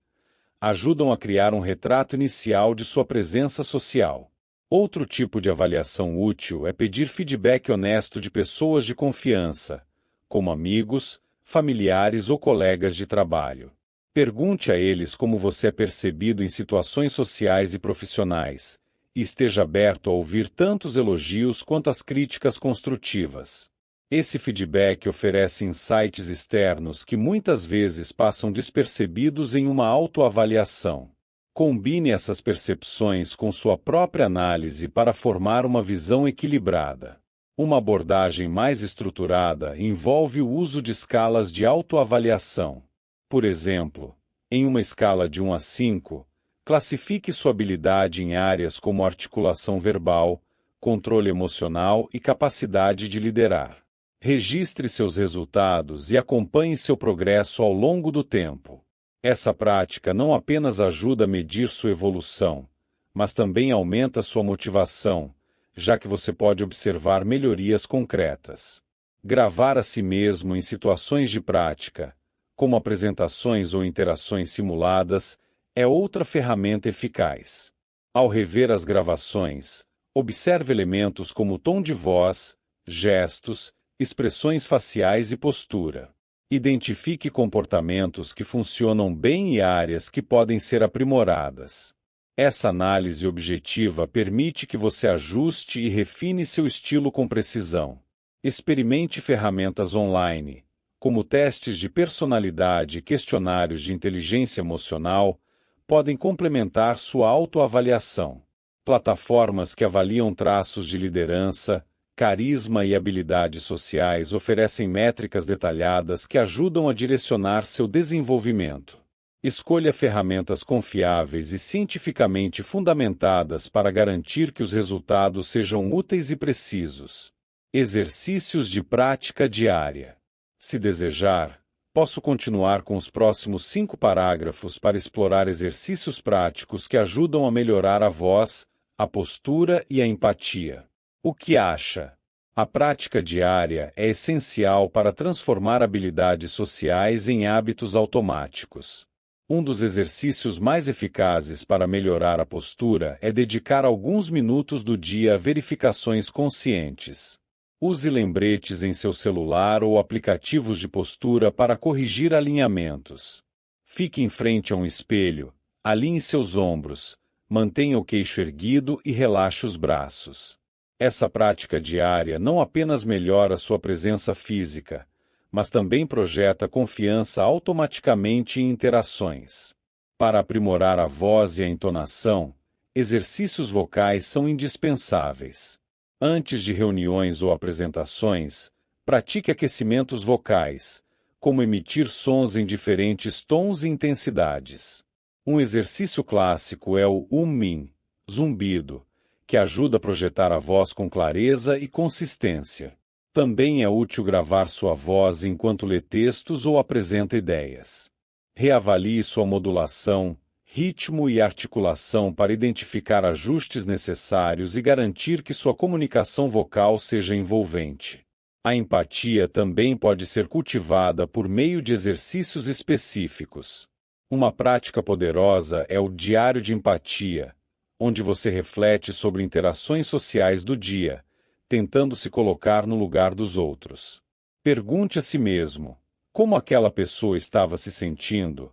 S1: ajudam a criar um retrato inicial de sua presença social. Outro tipo de avaliação útil é pedir feedback honesto de pessoas de confiança, como amigos, familiares ou colegas de trabalho. Pergunte a eles como você é percebido em situações sociais e profissionais, e esteja aberto a ouvir tanto os elogios quanto as críticas construtivas. Esse feedback oferece insights externos que muitas vezes passam despercebidos em uma autoavaliação. Combine essas percepções com sua própria análise para formar uma visão equilibrada. Uma abordagem mais estruturada envolve o uso de escalas de autoavaliação. Por exemplo, em uma escala de 1 a 5, classifique sua habilidade em áreas como articulação verbal, controle emocional e capacidade de liderar. Registre seus resultados e acompanhe seu progresso ao longo do tempo. Essa prática não apenas ajuda a medir sua evolução, mas também aumenta sua motivação, já que você pode observar melhorias concretas. Gravar a si mesmo em situações de prática, como apresentações ou interações simuladas, é outra ferramenta eficaz. Ao rever as gravações, observe elementos como tom de voz, gestos, expressões faciais e postura. Identifique comportamentos que funcionam bem e áreas que podem ser aprimoradas. Essa análise objetiva permite que você ajuste e refine seu estilo com precisão. Experimente ferramentas online, como testes de personalidade e questionários de inteligência emocional, podem complementar sua autoavaliação. Plataformas que avaliam traços de liderança, carisma e habilidades sociais oferecem métricas detalhadas que ajudam a direcionar seu desenvolvimento. Escolha ferramentas confiáveis e cientificamente fundamentadas para garantir que os resultados sejam úteis e precisos. Exercícios de prática diária. Se desejar, posso continuar com os próximos 5 parágrafos para explorar exercícios práticos que ajudam a melhorar a voz, a postura e a empatia. O que acha? A prática diária é essencial para transformar habilidades sociais em hábitos automáticos. Um dos exercícios mais eficazes para melhorar a postura é dedicar alguns minutos do dia a verificações conscientes. Use lembretes em seu celular ou aplicativos de postura para corrigir alinhamentos. Fique em frente a um espelho, alinhe seus ombros, mantenha o queixo erguido e relaxe os braços. Essa prática diária não apenas melhora sua presença física, mas também projeta confiança automaticamente em interações. Para aprimorar a voz e a entonação, exercícios vocais são indispensáveis. Antes de reuniões ou apresentações, pratique aquecimentos vocais, como emitir sons em diferentes tons e intensidades. Um exercício clássico é o humming, zumbido, que ajuda a projetar a voz com clareza e consistência. Também é útil gravar sua voz enquanto lê textos ou apresenta ideias. Reavalie sua modulação, ritmo e articulação para identificar ajustes necessários e garantir que sua comunicação vocal seja envolvente. A empatia também pode ser cultivada por meio de exercícios específicos. Uma prática poderosa é o diário de empatia, onde você reflete sobre interações sociais do dia, tentando se colocar no lugar dos outros. Pergunte a si mesmo: como aquela pessoa estava se sentindo?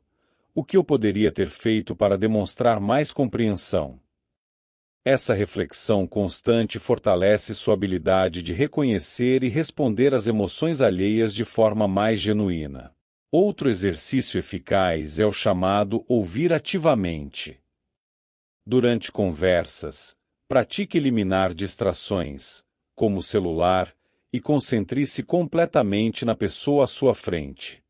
S1: O que eu poderia ter feito para demonstrar mais compreensão? Essa reflexão constante fortalece sua habilidade de reconhecer e responder às emoções alheias de forma mais genuína. Outro exercício eficaz é o chamado ouvir ativamente. Durante conversas, pratique eliminar distrações, como o celular, e concentre-se completamente na pessoa à sua frente.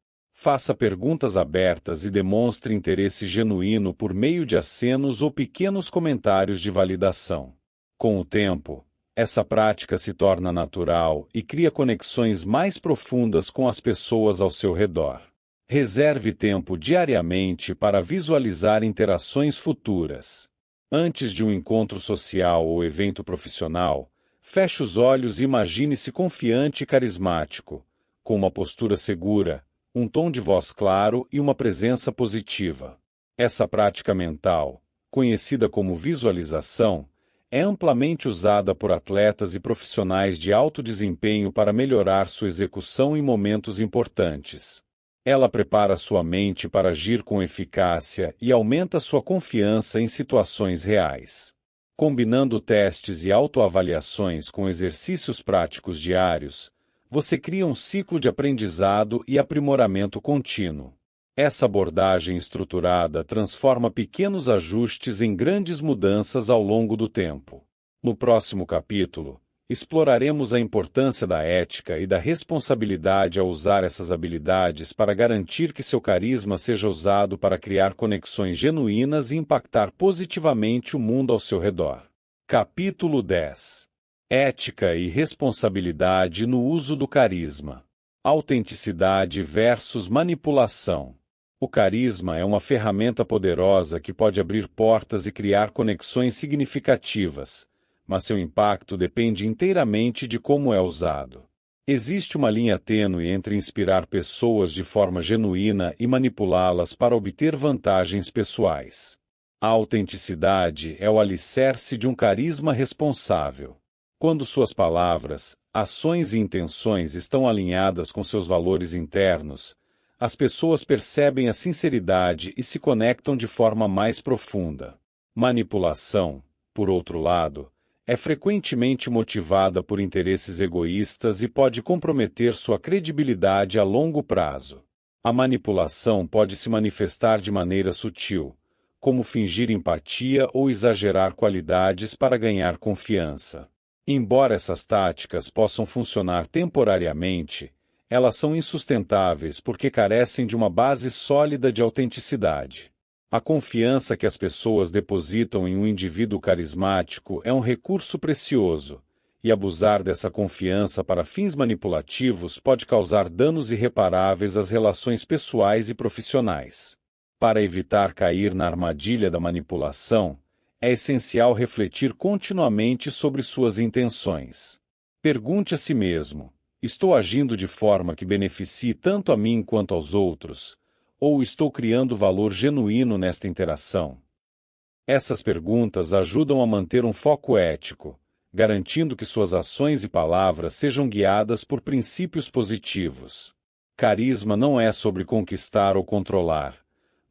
S1: Faça perguntas abertas e demonstre interesse genuíno por meio de acenos ou pequenos comentários de validação. Com o tempo, essa prática se torna natural e cria conexões mais profundas com as pessoas ao seu redor. Reserve tempo diariamente para visualizar interações futuras. Antes de um encontro social ou evento profissional, feche os olhos e imagine-se confiante e carismático, com uma postura segura, um tom de voz claro e uma presença positiva. Essa prática mental, conhecida como visualização, é amplamente usada por atletas e profissionais de alto desempenho para melhorar sua execução em momentos importantes. Ela prepara sua mente para agir com eficácia e aumenta sua confiança em situações reais. Combinando testes e autoavaliações com exercícios práticos diários, você cria um ciclo de aprendizado e aprimoramento contínuo. Essa abordagem estruturada transforma pequenos ajustes em grandes mudanças ao longo do tempo. No próximo capítulo, exploraremos a importância da ética e da responsabilidade ao usar essas habilidades para garantir que seu carisma seja usado para criar conexões genuínas e impactar positivamente o mundo ao seu redor. Capítulo 10. Ética e responsabilidade no uso do carisma. Autenticidade versus manipulação. O carisma é uma ferramenta poderosa que pode abrir portas e criar conexões significativas, mas seu impacto depende inteiramente de como é usado. Existe uma linha tênue entre inspirar pessoas de forma genuína e manipulá-las para obter vantagens pessoais. A autenticidade é o alicerce de um carisma responsável. Quando suas palavras, ações e intenções estão alinhadas com seus valores internos, as pessoas percebem a sinceridade e se conectam de forma mais profunda. Manipulação, por outro lado, é frequentemente motivada por interesses egoístas e pode comprometer sua credibilidade a longo prazo. A manipulação pode se manifestar de maneira sutil, como fingir empatia ou exagerar qualidades para ganhar confiança. Embora essas táticas possam funcionar temporariamente, elas são insustentáveis porque carecem de uma base sólida de autenticidade. A confiança que as pessoas depositam em um indivíduo carismático é um recurso precioso, e abusar dessa confiança para fins manipulativos pode causar danos irreparáveis às relações pessoais e profissionais. Para evitar cair na armadilha da manipulação, é essencial refletir continuamente sobre suas intenções. Pergunte a si mesmo: estou agindo de forma que beneficie tanto a mim quanto aos outros, ou estou criando valor genuíno nesta interação? Essas perguntas ajudam a manter um foco ético, garantindo que suas ações e palavras sejam guiadas por princípios positivos. Carisma não é sobre conquistar ou controlar,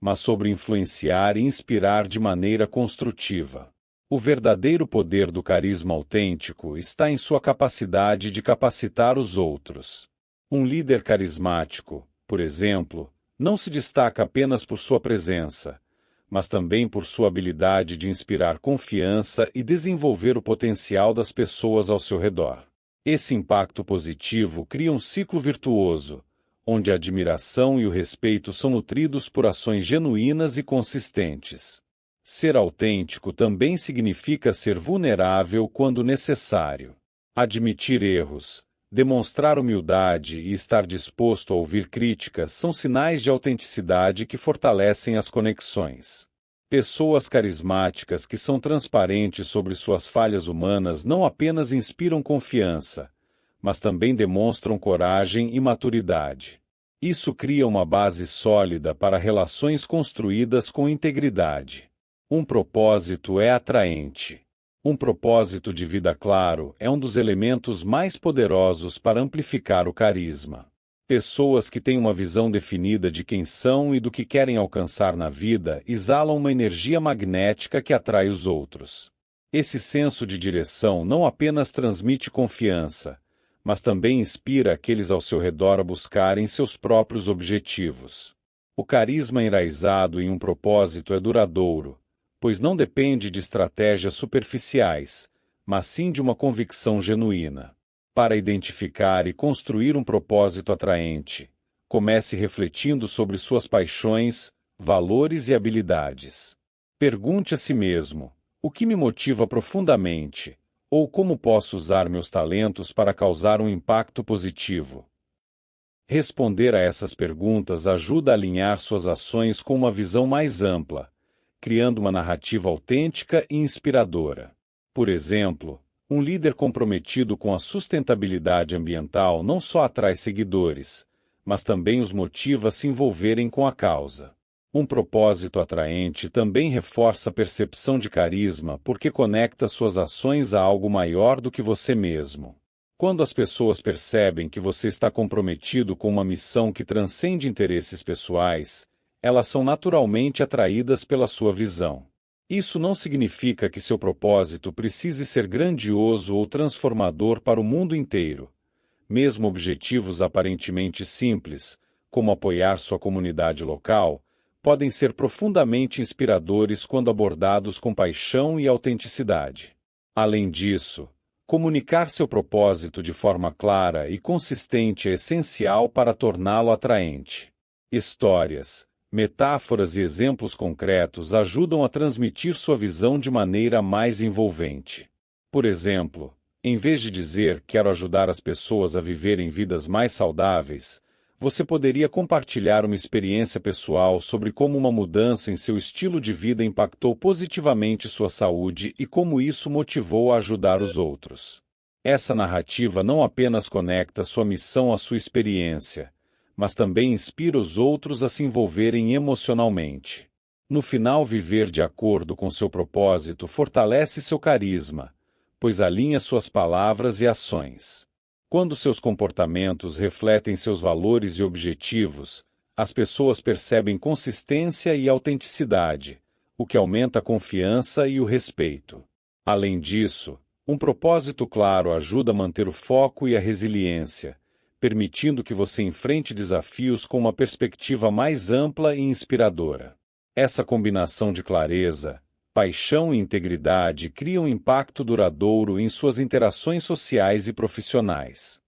S1: mas sobre influenciar e inspirar de maneira construtiva. O verdadeiro poder do carisma autêntico está em sua capacidade de capacitar os outros. Um líder carismático, por exemplo, não se destaca apenas por sua presença, mas também por sua habilidade de inspirar confiança e desenvolver o potencial das pessoas ao seu redor. Esse impacto positivo cria um ciclo virtuoso, onde a admiração e o respeito são nutridos por ações genuínas e consistentes. Ser autêntico também significa ser vulnerável quando necessário. Admitir erros, demonstrar humildade e estar disposto a ouvir críticas são sinais de autenticidade que fortalecem as conexões. Pessoas carismáticas que são transparentes sobre suas falhas humanas não apenas inspiram confiança, mas também demonstram coragem e maturidade. Isso cria uma base sólida para relações construídas com integridade. Um propósito é atraente. Um propósito de vida claro é um dos elementos mais poderosos para amplificar o carisma. Pessoas que têm uma visão definida de quem são e do que querem alcançar na vida exalam uma energia magnética que atrai os outros. Esse senso de direção não apenas transmite confiança, mas também inspira aqueles ao seu redor a buscarem seus próprios objetivos. O carisma enraizado em um propósito é duradouro, pois não depende de estratégias superficiais, mas sim de uma convicção genuína. Para identificar e construir um propósito atraente, comece refletindo sobre suas paixões, valores e habilidades. Pergunte a si mesmo: o que me motiva profundamente? Ou como posso usar meus talentos para causar um impacto positivo? Responder a essas perguntas ajuda a alinhar suas ações com uma visão mais ampla, criando uma narrativa autêntica e inspiradora. Por exemplo, um líder comprometido com a sustentabilidade ambiental não só atrai seguidores, mas também os motiva a se envolverem com a causa. Um propósito atraente também reforça a percepção de carisma porque conecta suas ações a algo maior do que você mesmo. Quando as pessoas percebem que você está comprometido com uma missão que transcende interesses pessoais, elas são naturalmente atraídas pela sua visão. Isso não significa que seu propósito precise ser grandioso ou transformador para o mundo inteiro. Mesmo objetivos aparentemente simples, como apoiar sua comunidade local, podem ser profundamente inspiradores quando abordados com paixão e autenticidade. Além disso, comunicar seu propósito de forma clara e consistente é essencial para torná-lo atraente. Histórias, metáforas e exemplos concretos ajudam a transmitir sua visão de maneira mais envolvente. Por exemplo, em vez de dizer "quero ajudar as pessoas a viverem vidas mais saudáveis", você poderia compartilhar uma experiência pessoal sobre como uma mudança em seu estilo de vida impactou positivamente sua saúde e como isso motivou a ajudar os outros. Essa narrativa não apenas conecta sua missão à sua experiência, mas também inspira os outros a se envolverem emocionalmente. No final, viver de acordo com seu propósito fortalece seu carisma, pois alinha suas palavras e ações. Quando seus comportamentos refletem seus valores e objetivos, as pessoas percebem consistência e autenticidade, o que aumenta a confiança e o respeito. Além disso, um propósito claro ajuda a manter o foco e a resiliência, permitindo que você enfrente desafios com uma perspectiva mais ampla e inspiradora. Essa combinação de clareza, paixão e integridade cria um impacto duradouro em suas interações sociais e profissionais.